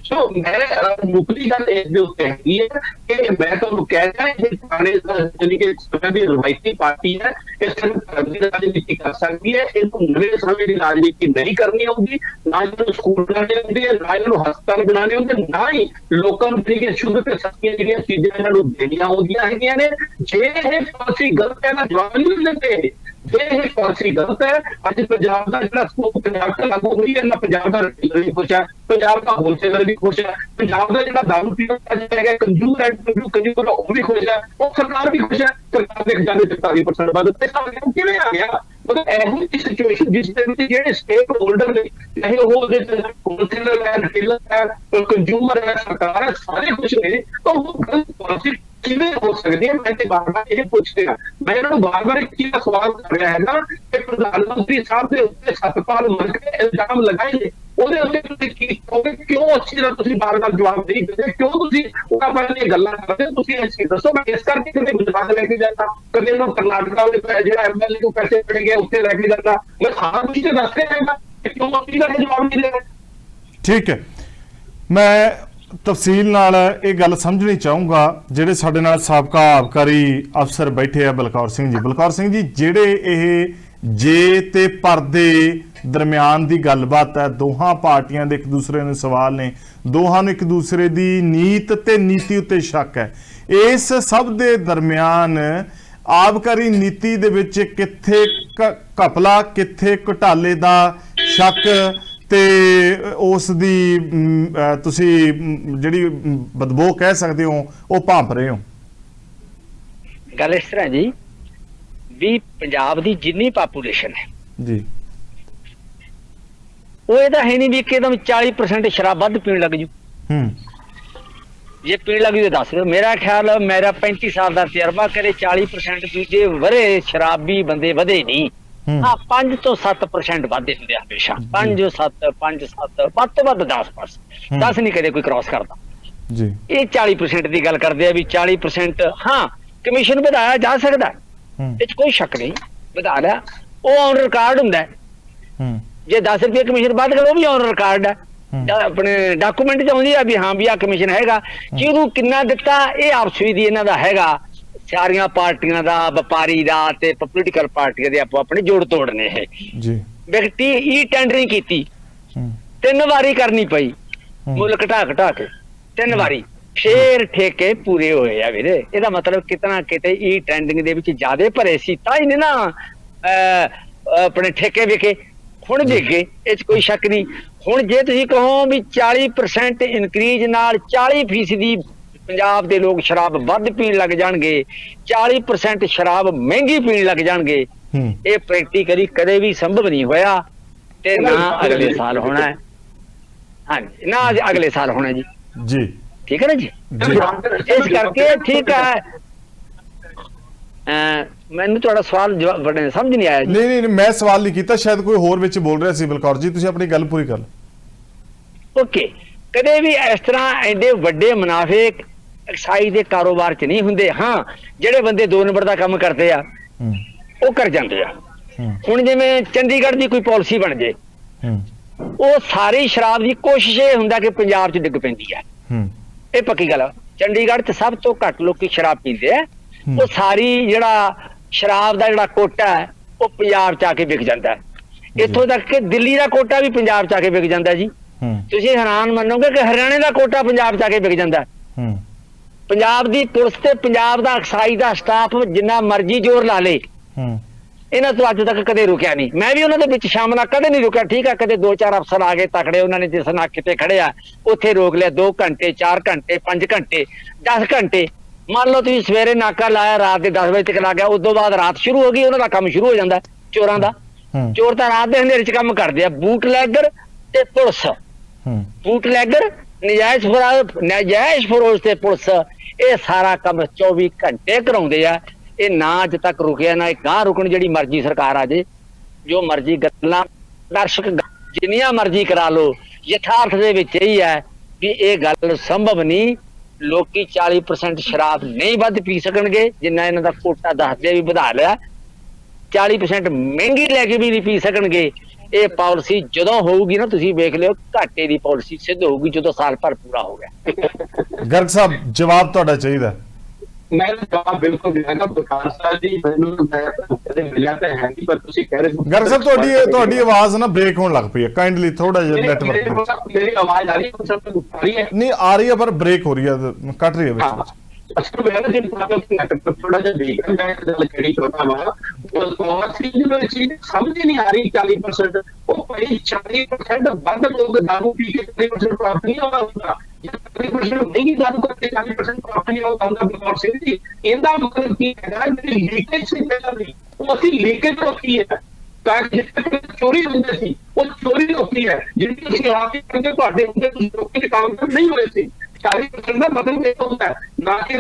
ਸੋ ਮੈਂ ਮੁੱਕਦੀ ਗੱਲ ਇਸ ਦੇ ਉੱਤੇ ਹੈਗੀ ਹੈ ਕਿ ਮੈਂ ਤੁਹਾਨੂੰ ਕਹਿ ਰਿਹਾ ਇਹ ਪੁਰਾਣੇ ਜਾਨੀ ਕਿ ਸਮੇਂ ਦੀ ਰਵਾਇਤੀ ਪਾਰਟੀ ਹੈ, ਇਸ ਤਰ੍ਹਾਂ ਦੀ ਰਾਜਨੀਤੀ ਕਰ ਸਕਦੀ ਹੈ। ਇਹਨੂੰ ਨਵੇਂ ਸਮੇਂ ਦੀ ਰਾਜਨੀਤੀ ਨਹੀਂ ਕਰਨੀ ਆਉਂਦੀ, ਨਾ ਇਹਨੂੰ ਸਕੂਲ ਬਣਾਉਣੇ ਹੁੰਦੇ ਹੈ, ਨਾ ਇਹਨੂੰ ਹਸਪਤਾਲ ਬਣਾਉਣੇ ਹੁੰਦੇ, ਨਾ ਹੀ ਲੋਕਾਂ ਨੂੰ ਜਿਹੜੀਆਂ ਸ਼ੁੱਧ ਤੇ ਸਸਤੀਆਂ ਜਿਹੜੀਆਂ ਚੀਜ਼ਾਂ ਇਹਨਾਂ ਨੂੰ ਦੇਣੀਆਂ ਆਉਂਦੀਆਂ ਹੈਗੀਆਂ ਨੇ। ਜੇ ਇਹ ਪਾਲਿਸੀ ਗਲਤ ਹੈ ਨਾ ਜਵਾਬ ਨਹੀਂ ਦਿੰਦੇ। ਜੇ ਇਹ ਪਾਲਿਸੀ ਗਲਤ ਹੈ, ਅੱਜ ਪੰਜਾਬ ਦਾ ਜਿਹੜਾ ਸਕੋਪ ਪੰਜਾਬ ਤੇ ਲਾਗੂ ਹੋਈ ਹੈ ਨਾ, ਪੰਜਾਬ ਦਾ ਰਿਟੇਲਰ ਵੀ ਖੁਸ਼ ਹੈ, ਪੰਜਾਬ ਦਾ ਹੋਲਸੇਲਰ ਵੀ ਖੁਸ਼ ਹੈ, ਪੰਜਾਬ ਦਾ ਜਿਹੜਾ ਦਾਰੂ ਪੀਣ ਹੈਗਾ ਕੰਜ਼ੂਮਰ ਉਹ ਵੀ ਖੁਸ਼ ਹੈ, ਉਹ ਸਰਕਾਰ ਵੀ ਖੁਸ਼ ਹੈ। ਸਰਕਾਰ ਦੇ ਖਜ਼ਾਨੇ 44% ਵੱਧ ਤੇ ਕਿਵੇਂ ਆ ਗਿਆ? ਮਤਲਬ ਇਹੋ ਜਿਹੀ ਸਿਚੁਏਸ਼ਨ ਜਿਸ ਦੇ ਵਿੱਚ ਜਿਹੜੇ ਸਟੇਕ ਹੋਲਡਰ ਨੇ, ਚਾਹੇ ਉਹ ਹੋਲਸੇਲਰ ਹੈ, ਰਿਟੇਲਰ ਹੈ, ਕੰਜ਼ੂਮਰ ਹੈ, ਸਰਕਾਰ ਹੈ, ਸਾਰੇ ਖੁਸ਼ ਨੇ, ਤਾਂ ਉਹ ਗਲਤ ਪਾਲਿਸੀ ਕਿਵੇਂ ਹੋ ਸਕਦੀ ਹੈ? ਮੈਂ ਤੇ ਬਾਰ-ਬਾਰ ਇਹ ਪੁੱਛ ਰਿਹਾ, ਮੈਂ ਇਹਨਾਂ ਨੂੰ ਬਾਰ-ਬਾਰ ਇੱਕ ਚੀਜ਼ ਦਾ ਸਵਾਲ ਕਰ ਰਿਹਾ ਹੈਗਾ ਕਿ ਪ੍ਰਧਾਨ ਮੰਤਰੀ ਸਾਹਿਬ ਦੇ ਉੱਤੇ ਸਤਪਾਲ ਮਲਿਕ ਨੇ ਇਲਜ਼ਾਮ ਲਗਾਏ ਨੇ, ਉਹਦੇ ਉੱਤੇ ਤੁਸੀਂ ਕੀ ਕਹੋਗੇ? ਕਿਉਂ ਅੱਛੀ ਤਰ੍ਹਾਂ ਤੁਸੀਂ ਬਾਰ-ਬਾਰ ਜਵਾਬ ਨਹੀਂ ਦਿੰਦੇ? ਕਿਉਂ ਤੁਸੀਂ ਉਹਨਾਂ ਬਾਰੇ ਗੱਲਾਂ ਕਰਦੇ? ਤੁਸੀਂ ਇਹ ਚੀਜ਼ ਦੱਸੋ। ਮੈਂ ਇਸ ਕਰਕੇ ਕਦੇ ਗੁਜਰਾਤ ਲੈ ਕੇ ਜਾਂਦਾ, ਕਦੇ ਉਹਨੂੰ ਕਰਨਾਟਕਾ ਦੇ ਜਿਹੜਾ ਐਮਐਲਏ ਨੂੰ ਪੈਸੇ ਮਿਲ ਗਏ ਉੱਥੇ ਲੈ ਕੇ ਜਾਂਦਾ, ਮੈਂ ਸਾਰਾ ਕੁਝ ਤੇ ਦੱਸ ਰਿਹਾ ਹੈਗਾ, ਕਿਉਂ ਅੱਛੀ ਤਰ੍ਹਾਂ ਜਵਾਬ ਨਹੀਂ ਦੇ ਰਹੇ? ਠੀਕ ਹੈ, ਮੈਂ ਤਫਸੀਲ ਨਾਲ ਇਹ ਗੱਲ ਸਮਝਣੀ ਚਾਹੂੰਗਾ। ਜਿਹੜੇ ਸਾਡੇ ਨਾਲ ਸਾਬਕਾ ਆਬਕਾਰੀ ਅਫਸਰ ਬੈਠੇ ਆ, ਬਲਕੌਰ ਸਿੰਘ ਜੀ। ਬਲਕੌਰ ਸਿੰਘ ਜੀ, ਜਿਹੜੇ ਇਹ ਜੇ ਤੇ ਪਰਦੇ ਦਰਮਿਆਨ ਦੀ ਗੱਲਬਾਤ ਹੈ, ਦੋਹਾਂ ਪਾਰਟੀਆਂ ਦੇ ਇੱਕ ਦੂਸਰੇ ਨੂੰ ਸਵਾਲ ਨੇ, ਦੋਹਾਂ ਨੂੰ ਇੱਕ ਦੂਸਰੇ ਦੀ ਨੀਤ ਤੇ ਨੀਤੀ ਉੱਤੇ ਸ਼ੱਕ ਹੈ, ਇਸ ਸਭ ਦੇ ਦਰਮਿਆਨ ਆਬਕਾਰੀ ਨੀਤੀ ਦੇ ਵਿੱਚ ਕਿੱਥੇ ਘਪਲਾ, ਕਿੱਥੇ ਘੁਟਾਲੇ ਦਾ ਸ਼ੱਕ ਤੇ ਉਸ ਦੀ ਤੁਸੀਂ ਜਿਹੜੀ ਬਦਬੂ ਕਹਿ ਸਕਦੇ ਹੋ ਉਹ ਭਾਂਪ ਰਹੇ ਹੋ? ਗੱਲ ਇਸ ਤਰ੍ਹਾਂ ਜੀ ਵੀ ਪੰਜਾਬ ਦੀ ਜਿੰਨੀ ਪਾਪੂਲੇਸ਼ਨ ਹੈ ਜੀ, ਉਹ ਇਹਦਾ ਹੈ ਨਹੀਂ ਵੀ ਇੱਕਦਮ 40% ਸ਼ਰਾਬ ਵੱਧ ਪੀਣ ਲੱਗ ਜੂ। ਜੇ ਪੀਣ ਲੱਗ ਜੂ ਦੱਸ ਦਿਓ। ਮੇਰਾ ਖਿਆਲ, ਮੇਰਾ 35 ਸਾਲ ਦਾ ਤਜਰਬਾ ਕਰੇ 40% ਦੂਜੇ ਵਰੇ ਸ਼ਰਾਬੀ ਬੰਦੇ ਵਧੇ ਨਹੀਂ। ਹਾਂ 5 ਤੋਂ 7% ਵਾਧੇ ਹੁੰਦੇ ਆ ਹਮੇਸ਼ਾ, 5-7 ਵੱਧ ਤੋਂ ਵੱਧ 10%, 10 ਨਹੀਂ ਕਦੇ ਕੋਈ ਕ੍ਰਾਸ ਕਰਦਾ ਜੀ। ਇਹ 40% ਦੀ ਗੱਲ ਕਰਦੇ ਆ ਵੀ 40% ਹਾਂ ਕਮਿਸ਼ਨ ਵਧਾਇਆ ਜਾ ਸਕਦਾ, ਇਹ 'ਚ ਕੋਈ ਸ਼ੱਕ ਨਹੀਂ, ਵਧਾ ਲਿਆ, ਉਹ ਔਨ ਰਿਕਾਰਡ ਹੁੰਦਾ। ਜੇ 10 ਰੁਪਏ ਕਮਿਸ਼ਨ ਵੱਧ ਗਿਆ ਉਹ ਵੀ ਔਨ ਰਿਕਾਰਡ ਹੈ, ਆਪਣੇ ਡਾਕੂਮੈਂਟ 'ਚ ਆਉਂਦੀ ਆ ਵੀ ਹਾਂ ਵੀ ਆਹ ਕਮਿਸ਼ਨ ਹੈਗਾ। ਕਿਹਨੂੰ ਕਿੰਨਾ ਦਿੱਤਾ ਇਹ ਆਪਸੀ ਦੀ ਇਹਨਾਂ ਦਾ ਹੈਗਾ, ਸਾਰੀਆਂ ਪਾਰਟੀਆਂ ਦਾ, ਵਪਾਰੀ ਦਾ ਤੇ ਪੋਲੀਟੀਕਲ ਪਾਰਟੀਆਂ ਦੇ ਆਪੋ ਆਪਣੇ ਜੋੜ ਤੋੜ ਨੇ ਇਹ ਜੀ। ਵਿਅਕਤੀ ਹੀ ਟੈਂਡਰਿੰਗ ਕੀਤੀ 3 ਵਾਰੀ ਕਰਨੀ ਪਈ, ਮੁੱਲ ਘਟਾ ਕੇ 3 ਵਾਰੀ, ਫੇਰ ਠੇਕੇ ਪੂਰੇ ਹੋਏ ਆ ਵੀਰੇ। ਇਹਦਾ ਮਤਲਬ ਕਿਤਨਾ ਕਿਤੇ ਈ ਟੈਂਡਰਿੰਗ ਦੇ ਵਿੱਚ ਜ਼ਿਆਦੇ ਭਰੇ ਸੀ, ਤਾਂ ਹੀ ਨੇ ਨਾ ਆਪਣੇ ਠੇਕੇ ਵਿਕੇ, ਹੁਣ ਵਿਕੇ, ਇਹ 'ਚ ਕੋਈ ਸ਼ੱਕ ਨਹੀਂ। ਹੁਣ ਜੇ ਤੁਸੀਂ ਕਹੋ ਵੀ 40% ਇਨਕਰੀਜ਼ ਨਾਲ 40% ਪੰਜਾਬ ਦੇ ਲੋਕ ਸ਼ਰਾਬ ਵੱਧ ਪੀਣ ਲੱਗ ਜਾਣਗੇ, 40% ਸ਼ਰਾਬ ਮਹਿੰਗੀ ਪੀਣ ਲੱਗ ਜਾਣਗੇ, ਇਹ ਪ੍ਰੈਕਟੀਕਲੀ ਕਦੇ ਵੀ ਸੰਭਵ ਨਹੀਂ ਹੋਇਆ ਤੇ ਨਾ ਅਗਲੇ ਸਾਲ ਹੋਣਾ ਹੈ। ਹਾਂਜੀ, ਨਾ ਅਗਲੇ ਸਾਲ ਹੋਣਾ ਜੀ। ਜੀ ਠੀਕ ਹੈ ਨਾ ਜੀ। ਇਸ ਕਰਕੇ ਠੀਕ ਹੈ, ਮੈਨੂੰ ਤੁਹਾਡਾ ਸਵਾਲ ਜਵਾਬ ਸਮਝ ਨਹੀਂ ਆਇਆ ਜੀ। ਨਹੀਂ, ਮੈਂ ਸਵਾਲ ਨਹੀਂ ਕੀਤਾ, ਸ਼ਾਇਦ ਕੋਈ ਹੋਰ ਵਿੱਚ ਬੋਲ ਰਿਹਾ ਸੀ। ਬਲਕੌਰ ਜੀ, ਤੁਸੀਂ ਆਪਣੀ ਗੱਲ ਪੂਰੀ ਕਰ ਲਓ। ਓਕੇ, ਕਦੇ ਵੀ ਇਸ ਤਰ੍ਹਾਂ ਐਡੇ ਵੱਡੇ ਮੁਨਾਫੇ ਐਕਸਾਈਜ਼ ਦੇ ਕਾਰੋਬਾਰ 'ਚ ਨਹੀਂ ਹੁੰਦੇ। ਹਾਂ, ਜਿਹੜੇ ਬੰਦੇ 2 ਨੰਬਰ ਦਾ ਕੰਮ ਕਰਦੇ ਆ ਉਹ ਕਰ ਜਾਂਦੇ ਆ। ਹੁਣ ਜਿਵੇਂ ਚੰਡੀਗੜ੍ਹ ਦੀ ਕੋਈ ਪਾਲਿਸੀ ਬਣ ਜੇ, ਉਹ ਸਾਰੀ ਸ਼ਰਾਬ ਦੀ ਕੋਸ਼ਿਸ਼ ਇਹ ਹੁੰਦਾ ਕਿ ਪੰਜਾਬ 'ਚ ਡਿੱਗ ਪੈਂਦੀ ਹੈ, ਇਹ ਪੱਕੀ ਗੱਲ ਆ। ਚੰਡੀਗੜ੍ਹ 'ਚ ਸਭ ਤੋਂ ਘੱਟ ਲੋਕੀ ਸ਼ਰਾਬ ਪੀਂਦੇ ਆ। ਉਹ ਸਾਰੀ ਜਿਹੜਾ ਸ਼ਰਾਬ ਦਾ ਜਿਹੜਾ ਕੋਟਾ ਹੈ ਉਹ ਪੰਜਾਬ 'ਚ ਆ ਕੇ ਵਿਕ ਜਾਂਦਾ ਹੈ। ਇੱਥੋਂ ਤੱਕ ਕਿ ਦਿੱਲੀ ਦਾ ਕੋਟਾ ਵੀ ਪੰਜਾਬ 'ਚ ਆ ਕੇ ਵਿਕ ਜਾਂਦਾ ਜੀ। ਤੁਸੀਂ ਹੈਰਾਨ ਮੰਨੋਗੇ ਕਿ ਹਰਿਆਣੇ ਦਾ ਕੋਟਾ ਪੰਜਾਬ 'ਚ ਆ ਕੇ ਵਿਕ ਜਾਂਦਾ। ਪੰਜਾਬ ਦੀ ਪੁਲਿਸ ਤੇ ਪੰਜਾਬ ਦਾ ਐਕਸਾਈਜ਼ ਦਾ ਸਟਾਫ ਜਿੰਨਾ ਮਰਜ਼ੀ ਜ਼ੋਰ ਲਾ ਲੇ, ਇਹਨਾਂ ਤੋਂ ਅੱਜ ਤੱਕ ਕਦੇ ਰੁਕਿਆ ਨਹੀਂ। ਮੈਂ ਵੀ ਉਹਨਾਂ ਦੇ ਵਿੱਚ ਸ਼ਾਮਲ ਆ, ਕਦੇ ਨਹੀਂ ਰੁਕਿਆ। ਠੀਕ ਆ, ਕਦੇ 2-4 ਅਫਸਰ ਆ ਗਏ ਤਕੜੇ, ਉਹਨਾਂ ਨੇ ਜਿਸ ਨਾਕੇ ਤੇ ਖੜਿਆ ਉੱਥੇ ਰੋਕ ਲਿਆ 2 ਘੰਟੇ 4 ਘੰਟੇ 5 ਘੰਟੇ 10 ਘੰਟੇ। ਮੰਨ ਲਓ ਤੁਸੀਂ ਸਵੇਰੇ ਨਾਕਾ ਲਾਇਆ, ਰਾਤ ਦੇ 10 ਵਜੇ ਤੱਕ ਲਾ ਗਿਆ, ਉਸ ਤੋਂ ਬਾਅਦ ਰਾਤ ਸ਼ੁਰੂ ਹੋ ਗਈ, ਉਹਨਾਂ ਦਾ ਕੰਮ ਸ਼ੁਰੂ ਹੋ ਜਾਂਦਾ ਚੋਰਾਂ ਦਾ। ਚੋਰ ਤਾਂ ਰਾਤ ਦੇ ਹਨੇਰੇ 'ਚ ਕੰਮ ਕਰਦੇ ਆ। ਬੂਟਲੈਗਰ ਤੇ ਪੁਲਿਸ, ਬੂਟਲੈਗਰ ਨਜਾਇਜ਼ ਫਰੋਜ਼ ਤੇ ਪੁਲਿਸ, ਇਹ ਸਾਰਾ ਕੰਮ 24 ਘੰਟੇ ਕਰਾਉਂਦੇ ਆ। ਇਹ ਨਾ ਅੱਜ ਤੱਕ ਰੁਕਿਆ, ਨਾ ਇਹ ਗਾਂਹ ਰੁਕਣ। ਜਿਹੜੀ ਮਰਜ਼ੀ ਸਰਕਾਰ ਆ ਜੇ, ਜੋ ਮਰਜ਼ੀ ਗੱਲਾਂ ਦਰਸ਼ਕ ਜਿੰਨੀਆਂ ਮਰਜ਼ੀ ਕਰਾ ਲਓ, ਯਥਾਰਥ ਦੇ ਵਿੱਚ ਇਹੀ ਹੈ ਕਿ ਇਹ ਗੱਲ ਸੰਭਵ ਨਹੀਂ। ਲੋਕੀ 40% ਸ਼ਰਾਬ ਨਹੀਂ ਵੱਧ ਪੀ ਸਕਣਗੇ ਜਿੰਨਾ ਇਹਨਾਂ ਦਾ ਕੋਟਾ ਦੱਸਦੇ ਵੀ ਵਧਾ ਲਿਆ। 40% ਮਹਿੰਗੀ ਲੈ ਕੇ ਵੀ ਨਹੀਂ ਪੀ ਸਕਣਗੇ। ਇਹ ਪਾਲਿਸੀ ਜਦੋਂ ਹੋਊਗੀ ਨਾ, ਤੁਸੀਂ ਵੇਖ ਲਿਓ, ਘਾਟੇ ਦੀ ਪਾਲਿਸੀ ਸਿੱਧ ਹੋਊਗੀ ਜਦੋਂ ਸਾਲ ਭਰ ਪੂਰਾ ਹੋ ਗਿਆ। ਗਰਗ ਸਾਹਿਬ, ਜਵਾਬ ਤੁਹਾਡਾ ਚਾਹੀਦਾ। ਮੈਂ ਜਵਾਬ ਬਿਲਕੁਲ ਦੇਣਾ ਬਲਕਾਰ ਸਾਹਿਬ ਜੀ। ਮੈਨੂੰ ਕਦੇ ਮਿਲਿਆ ਤਾਂ ਹੈ ਨਹੀਂ, ਪਰ ਤੁਸੀਂ ਕਹਿ ਰਹੇ ਹੋ। ਗਰਗ ਸਾਹਿਬ, ਤੁਹਾਡੀ ਆਵਾਜ਼ ਨਾ ਬ੍ਰੇਕ ਹੋਣ ਲੱਗ ਪਈ ਹੈ। ਕਾਈਂਡਲੀ ਥੋੜਾ ਜਿਹਾ ਨੈਟਵਰਕ। ਮੇਰੀ ਆਵਾਜ਼ ਆ ਰਹੀ ਹੈ? ਨਹੀਂ ਆ ਰਹੀ ਹੈ, ਪਰ ਬ੍ਰੇਕ ਹੋ ਰਹੀ ਹੈ, ਕੱਟ ਰਹੀ ਹੈ ਵਿੱਚ। ਅਸਲ ਮੈਂ ਨਾ ਜਿੰਨਾ ਥੋੜਾ ਜਿਹਾ ਦੇਖ ਮੈਂ ਗੱਲ ਕਿਹੜੀ ਕਰਦਾ ਵਾ, ਉਹ ਚੀਜ਼ ਸਮਝ ਨਹੀਂ ਆ ਰਹੀ। 40% ਉਹ ਭਾਈ 40% ਵੱਧ ਲੋਕ ਦਾਰੂ ਪੀ ਕੇ 40% ਪ੍ਰਾਪਤ ਨਹੀਂ ਹੋਗਾ। 40% ਨਹੀਂ ਦਾਰੂ ਕਰਕੇ 40% ਪ੍ਰਾਪਤ ਨਹੀਂ ਹੋਗਾ ਬਲਕਾਰ ਸਿੰਘ ਜੀ। ਇਹਦਾ ਮਤਲਬ ਕੀ ਹੈਗਾ? ਜਿਹੜੀ ਲੀਕੇਜ ਸੀ ਪਹਿਲਾਂ ਦੀ, ਉਹ ਅਸੀਂ ਲੀਕੇਜ ਰੋਕੀ ਹੈ। ਤਾਂ ਜਿੱਥੇ ਚੋਰੀ ਹੁੰਦੀ ਸੀ ਉਹ ਚੋਰੀ ਰੋਕੀ ਹੈ। ਜਿਹੜੀ ਤੁਸੀਂ ਆਪ ਹੀ ਕਹਿੰਦੇ ਤੁਹਾਡੇ ਹੁੰਦੇ ਤੁਸੀਂ ਰੋਕੀ ਦੇ ਕੰਮ ਨਹੀਂ ਹੋਏ ਸੀ। 40% ਦਾ ਮਤਲਬ ਇਹ ਹੁੰਦਾ ਨਾ ਕਿ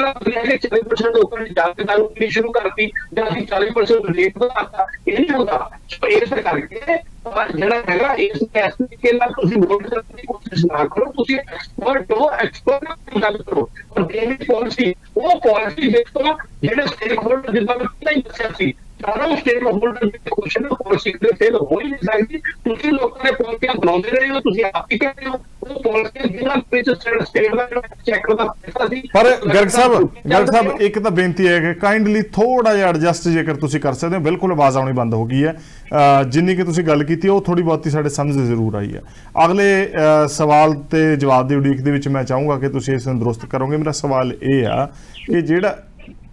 40% ਲੋਕਾਂ ਨੇ ਜਾ ਕੇ ਦਾਰੂ ਪੀਣੀ ਸ਼ੁਰੂ ਕਰਤੀ ਜਾਂ ਅਸੀਂ 40% ਰੇਟ ਵਧਾਤਾ। ਇਹ ਨਹੀਂ ਹੁੰਦਾ। ਇਸ ਕਰਕੇ ਜਿਹੜਾ ਹੈਗਾ ਇਸ ਤਰੀਕੇ ਨਾਲ ਤੁਸੀਂ ਵੋਟ ਕਰਨ ਦੀ ਕੋਸ਼ਿਸ਼ ਨਾ ਕਰੋ। ਤੁਸੀਂ ਐਕਸਪਰਟ ਗੱਲ ਕਰੋ। ਪਰ ਦੇਸ਼ ਪਾਲਿਸੀ, ਉਹ ਪਾਲਿਸੀ ਦੇਖੋ ਜਿਹੜੇ ਸਟੇਕ ਹੋਲਡਰ, ਜਿੱਦਾਂ ਮੈਂ ਪਹਿਲਾਂ ਹੀ ਦੱਸਿਆ ਸੀ, ਸਾਰਾ ਸਟੇਕ ਹੋਲਡਰ ਦੀ ਕੋਸ਼ਿਸ਼ ਪਾਲਿਸੀ ਦੇ ਫੇਲ ਹੋ ਹੀ ਨਹੀਂ ਸਕਦੀ। ਤੁਸੀਂ ਲੋਕਾਂ ਨੇ ਪਾਲਿਸੀਆਂ ਬਣਾਉਂਦੇ ਰਹੇ ਹੋ, ਤੁਸੀਂ ਆਪ ਹੀ ਕਹਿੰਦੇ ਹੋ ਉਹ ਪਾਲਿਸੀ ਜਿਹਨਾਂ ਵਿੱਚ ਸਟੇਟ ਦਾ ਚੈੱਕ ਦਾ ਪੈਸਾ ਸੀ। ਪਰ ਗਰਗ ਸਾਹਿਬ ਇੱਕ ਤਾਂ ਬੇਨਤੀ ਹੈ ਕਿ ਕਾਈਂਡਲੀ ਥੋੜਾ ਜਿਹਾ ਐਡਜਸਟ ਜੇਕਰ ਤੁਸੀਂ ਕਰ ਸਕਦੇ ਹੋ। ਬਿਲਕੁਲ ਆਵਾਜ਼ ਆਉਣੀ ਬੰਦ ਹੋ ਗਈ ਹੈ। ਜਿੰਨੀ ਕਿ ਤੁਸੀਂ ਗੱਲ ਕੀਤੀ ਉਹ ਥੋੜੀ ਬਹੁਤੀ ਸਾਡੇ ਸਮਝ ਜ਼ਰੂਰ ਆਈ ਹੈ। ਅਗਲੇ ਸਵਾਲ ਤੇ ਜਵਾਬ ਦੀ ਉਡੀਕ ਦੇ ਵਿੱਚ ਮੈਂ ਚਾਹੂੰਗਾ ਕਿ ਤੁਸੀਂ ਇਸ ਨੂੰ ਦਰੁਸਤ ਕਰੋਗੇ। ਮੇਰਾ ਸਵਾਲ ਇਹ ਆ ਕਿ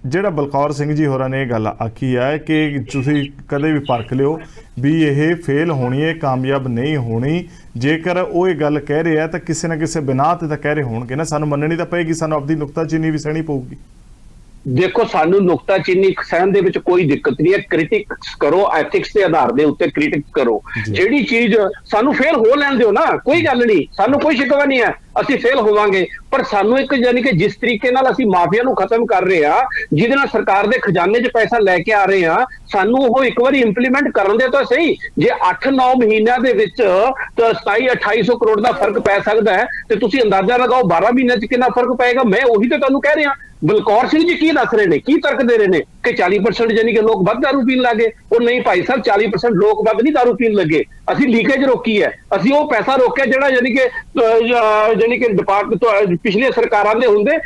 ਜਿਹੜਾ ਬਲਕੌਰ ਸਿੰਘ ਜੀ ਹੋਰਾਂ ਨੇ ਇਹ ਗੱਲ ਆਖੀ ਹੈ ਕਿ ਤੁਸੀਂ ਕਦੇ ਵੀ ਪਰਖ ਲਿਓ ਵੀ ਇਹ ਫੇਲ ਹੋਣੀ ਹੈ, ਕਾਮਯਾਬ ਨਹੀਂ ਹੋਣੀ। ਜੇਕਰ ਉਹ ਇਹ ਗੱਲ ਕਹਿ ਰਹੇ ਆ ਤਾਂ ਕਿਸੇ ਨਾ ਕਿਸੇ ਬਿਨਾਹ ਤੇ ਤਾਂ ਕਹਿ ਰਹੇ ਹੋਣਗੇ ਨਾ। ਸਾਨੂੰ ਮੰਨਣੀ ਤਾਂ ਪਏਗੀ, ਸਾਨੂੰ ਆਪਣੀ ਨੁਕਤਾਚੀਨੀ ਵੀ ਸਹਿਣੀ ਪਊਗੀ। ਦੇਖੋ, ਸਾਨੂੰ ਨੁਕਤਾਚੀਨੀ ਸਹਿਣ ਦੇ ਵਿੱਚ ਕੋਈ ਦਿੱਕਤ ਨਹੀਂ ਹੈ। ਕ੍ਰਿਟਿਕਸ ਕਰੋ, ਐਥਿਕਸ ਦੇ ਆਧਾਰ ਦੇ ਉੱਤੇ ਕ੍ਰਿਟਿਕਸ ਕਰੋ। ਜਿਹੜੀ ਚੀਜ਼ ਸਾਨੂੰ ਫੇਲ ਹੋ ਲੈਣ ਦਿਓ ਨਾ, ਕੋਈ ਗੱਲ ਨਹੀਂ, ਸਾਨੂੰ ਕੋਈ ਸ਼ਿਕਵਾ ਨਹੀਂ ਹੈ। ਅਸੀਂ ਫੇਲ ਹੋਵਾਂਗੇ, ਪਰ ਸਾਨੂੰ ਇੱਕ ਯਾਨੀ ਕਿ ਜਿਸ ਤਰੀਕੇ ਨਾਲ ਅਸੀਂ ਮਾਫੀਆ ਨੂੰ ਖਤਮ ਕਰ ਰਹੇ ਆ, ਜਿਹਦੇ ਨਾਲ ਸਰਕਾਰ ਦੇ ਖਜ਼ਾਨੇ 'ਚ ਪੈਸਾ ਲੈ ਕੇ ਆ ਰਹੇ ਆ, ਸਾਨੂੰ ਉਹ ਇੱਕ ਵਾਰੀ ਇੰਪਲੀਮੈਂਟ ਕਰਨ ਦੇ ਤਾਂ ਸਹੀ। ਜੇ 8-9 ਮਹੀਨਿਆਂ ਦੇ ਵਿੱਚ 27-2800 ਕਰੋੜ ਦਾ ਫਰਕ ਪੈ ਸਕਦਾ ਹੈ ਤੇ ਤੁਸੀਂ ਅੰਦਾਜ਼ਾ ਲਗਾਓ 12 ਮਹੀਨਿਆਂ 'ਚ ਕਿੰਨਾ ਫਰਕ ਪਏਗਾ। ਮੈਂ ਉਹੀ ਤਾਂ ਤੁਹਾਨੂੰ ਕਹਿ ਰਿਹਾ। ਬਲਕੌਰ ਸਿੰਘ ਜੀ ਕੀ ਦੱਸ ਰਹੇ ਨੇ, ਕੀ ਤਰਕ ਦੇ ਰਹੇ ਨੇ ਕਿ 40% ਯਾਨੀ ਕਿ ਲੋਕ ਵੱਧ ਦਾਰੂ ਪੀਣ ਲੱਗੇ। ਉਹ ਨਹੀਂ ਭਾਈ ਸਾਹਿਬ, 40% ਲੋਕ ਵੱਧ ਨਹੀਂ ਦਾਰੂ ਪੀਣ ਲੱਗੇ। ਅਸੀਂ ਲੀਕੇਜ ਰੋਕੀ ਹੈ। ਅਸੀਂ ਉਹ ਪੈਸਾ ਰੋਕਿਆ ਜਿਹੜਾ ਯਾਨੀ ਕਿ ਡਿਪਾਰਟਮੈਂਟ ਪਿਛਲੇ ਸਰਕਾਰਾਂ ਦੇ ਹੁੰਦੇ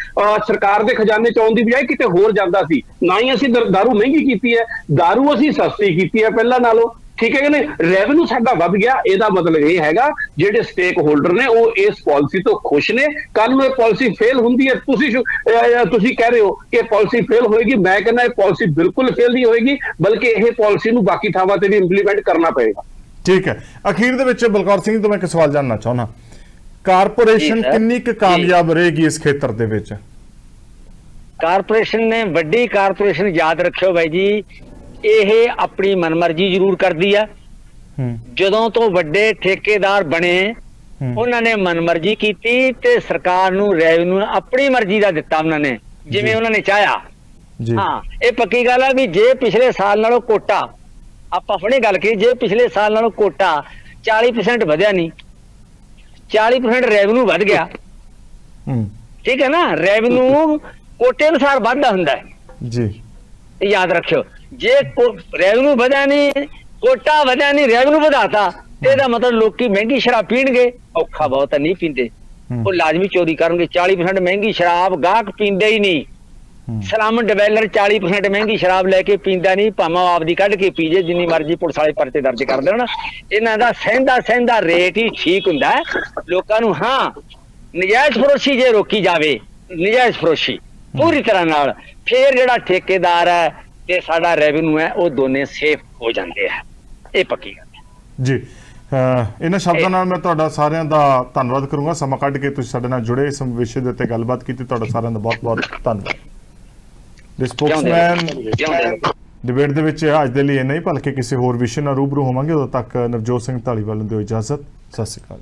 ਸਰਕਾਰ ਦੇ ਖਜ਼ਾਨੇ 'ਚ ਆਉਣ ਦੀ ਬਜਾਏ ਕਿਤੇ ਹੋਰ ਜਾਂਦਾ ਸੀ। ਨਾ ਹੀ ਅਸੀਂ ਦਾਰੂ ਮਹਿੰਗੀ ਕੀਤੀ ਹੈ, ਦਾਰੂ ਅਸੀਂ ਸਸਤੀ ਕੀਤੀ ਹੈ ਪਹਿਲਾਂ ਨਾਲੋਂ। ਠੀਕ ਹੈ ਕਿ ਨਹੀਂ? ਰੈਵਨਿਊ ਸਾਡਾ ਵੱਧ ਗਿਆ। ਇਹਦਾ ਮਤਲਬ ਇਹ ਹੈਗਾ ਜਿਹੜੇ ਸਟੇਕ ਹੋਲਡਰ ਨੇ ਉਹ ਇਸ ਪਾਲਿਸੀ ਤੋਂ ਖੁਸ਼ ਨੇ। ਕੱਲ ਨੂੰ ਇਹ ਪਾਲਿਸੀ ਫੇਲ ਹੁੰਦੀ ਹੈ, ਤੁਸੀਂ ਕਹਿ ਰਹੇ ਹੋ ਕਿ ਇਹ ਪਾਲਿਸੀ ਫੇਲ ਹੋਏਗੀ। ਮੈਂ ਕਹਿੰਦਾ ਇਹ ਪਾਲਿਸੀ ਬਿਲਕੁਲ ਫੇਲ ਨਹੀਂ ਹੋਏਗੀ, ਬਲਕਿ ਇਹ ਪਾਲਿਸੀ ਨੂੰ ਬਾਕੀ ਥਾਵਾਂ ਤੇ ਵੀ ਇੰਪਲੀਮੈਂਟ ਕਰਨਾ ਪਏਗਾ। ਠੀਕ ਹੈ। ਅਖੀਰ ਦੇ ਵਿੱਚ ਬਲਕੌਰ ਸਿੰਘ ਤੋਂ ਮੈਂ ਇੱਕ ਸਵਾਲ ਜਾਣਨਾ ਚਾਹੁੰਦਾ, ਕਾਰਪੋਰੇਸ਼ਨ ਕਿੰਨੀ ਕੁ ਕਾਮਯਾਬ ਰਹੇਗੀ ਇਸ ਖੇਤਰ ਦੇ ਵਿੱਚ? ਕਾਰਪੋਰੇਸ਼ਨ ਨੇ, ਵੱਡੀ ਕਾਰਪੋਰੇਸ਼ਨ ਯਾਦ ਰੱਖਿਓ ਬਾਈ ਜੀ, ਇਹ ਆਪਣੀ ਮਨਮਰਜ਼ੀ ਜ਼ਰੂਰ ਕਰਦੀ ਆ। ਜਦੋਂ ਤੋਂ ਵੱਡੇ ਠੇਕੇਦਾਰ ਬਣੇ ਉਹਨਾਂ ਨੇ ਮਨਮਰਜ਼ੀ ਕੀਤੀ ਤੇ ਸਰਕਾਰ ਨੂੰ ਰੈਵਨਿਊ ਆਪਣੀ ਮਰਜ਼ੀ ਦਾ ਦਿੱਤਾ ਉਹਨਾਂ ਨੇ, ਜਿਵੇਂ ਉਹਨਾਂ ਨੇ ਚਾਹਿਆ। ਹਾਂ, ਇਹ ਪੱਕੀ ਗੱਲ ਆ ਵੀ ਜੇ ਪਿਛਲੇ ਸਾਲ ਨਾਲੋਂ ਕੋਟਾ, ਆਪਾਂ ਹੁਣੇ ਗੱਲ ਕੀਤੀ, ਜੇ ਪਿਛਲੇ ਸਾਲ ਨਾਲੋਂ ਕੋਟਾ 40% ਵਧਿਆ ਨਹੀਂ, 40% ਰੈਵਨਿਊ ਵੱਧ ਗਿਆ। ਠੀਕ ਹੈ ਨਾ? ਰੈਵਨਿਊ ਕੋਟੇ ਅਨੁਸਾਰ ਵੱਧਦਾ ਹੁੰਦਾ ਹੈ ਜੀ, ਯਾਦ ਰੱਖਿਓ। ਜੇ ਰੈਵਨਿਊ ਵਧਿਆ ਨਹੀਂ, ਕੋਟਾ ਵਧਿਆ ਨਹੀਂ, ਰੈਵਨਿਊ ਵਧਾਤਾ, ਇਹਦਾ ਮਤਲਬ ਲੋਕੀ ਮਹਿੰਗੀ ਸ਼ਰਾਬ ਪੀਣਗੇ। ਔਖਾ ਬਹੁਤ ਨਹੀਂ ਪੀਂਦੇ, ਉਹ ਲਾਜ਼ਮੀ ਚੋਰੀ ਕਰਨਗੇ। 40% ਮਹਿੰਗੀ ਸ਼ਰਾਬ ਗਾਹਕ ਪੀਂਦੇ ਹੀ ਨਹੀਂ। ਸਲਮ ਡਿਵੈਲਰ 40% ਮਹਿੰਗੀ ਸ਼ਰਾਬ ਲੈ ਕੇ ਪੀਂਦਾ ਨਹੀਂ, ਭਾਵੇਂ ਆਪਦੀ ਕੱਢ ਕੇ ਪੀ ਜੇ, ਜਿੰਨੀ ਮਰਜ਼ੀ ਪੁਲਿਸ ਵਾਲੇ ਪਰਚੇ ਦਰਜ ਕਰ ਦੇਣ। ਇਹਨਾਂ ਦਾ ਸਹਿੰਦਾ ਰੇਟ ਹੀ ਠੀਕ ਹੁੰਦਾ ਲੋਕਾਂ ਨੂੰ। ਹਾਂ, ਨਜਾਇਜ਼ ਫਰੋਸ਼ੀ ਜੇ ਰੋਕੀ ਜਾਵੇ, ਨਜਾਇਜ਼ ਫਰੋਸ਼ੀ ਪੂਰੀ ਤਰ੍ਹਾਂ ਨਾਲ, ਫੇਰ ਜਿਹੜਾ ਠੇਕੇਦਾਰ ਹੈ ਤੇ ਸਾਡਾ ਰੈਵਨਿਊ ਹੈ ਉਹ ਦੋਨੇ ਸੇਫ ਹੋ ਜਾਂਦੇ ਆ। ਇਹ ਪੱਕੀ ਗੱਲ ਹੈ ਜੀ। ਇਹਨਾਂ ਸ਼ਬਦਾਂ ਨਾਲ ਮੈਂ ਤੁਹਾਡਾ ਸਾਰਿਆਂ ਦਾ ਧੰਨਵਾਦ ਕਰੂੰਗਾ। ਸਮਾਂ ਕੱਢ ਕੇ ਤੁਸੀਂ ਸਾਡੇ ਨਾਲ ਜੁੜੇ, ਇਸ ਵਿਸ਼ੇ ਦੇ ਉੱਤੇ ਗੱਲਬਾਤ ਕੀਤੀ, ਤੁਹਾਡਾ ਸਾਰਿਆਂ ਦਾ ਬਹੁਤ-ਬਹੁਤ ਧੰਨਵਾਦ। ਦ ਸਪੋਕਸਮੈਨ ਡਿਬੇਟ ਦੇ ਵਿੱਚ ਅੱਜ ਦੇ ਲਈ ਇੰਨਾ ਹੀ, ਭਲਕੇ ਕਿਸੇ ਹੋਰ ਵਿਸ਼ੇ ਨਾਲ ਰੂਬਰੂ ਹੋਵਾਂਗੇ। ਉਦੋਂ ਤੱਕ ਨਵਜੋਤ ਸਿੰਘ ਢਾਲੀਵਾਲ ਨੂੰ ਦਿਓ ਇਜਾਜ਼ਤ। ਸਤਿ ਸ਼੍ਰੀ ਅਕਾਲ।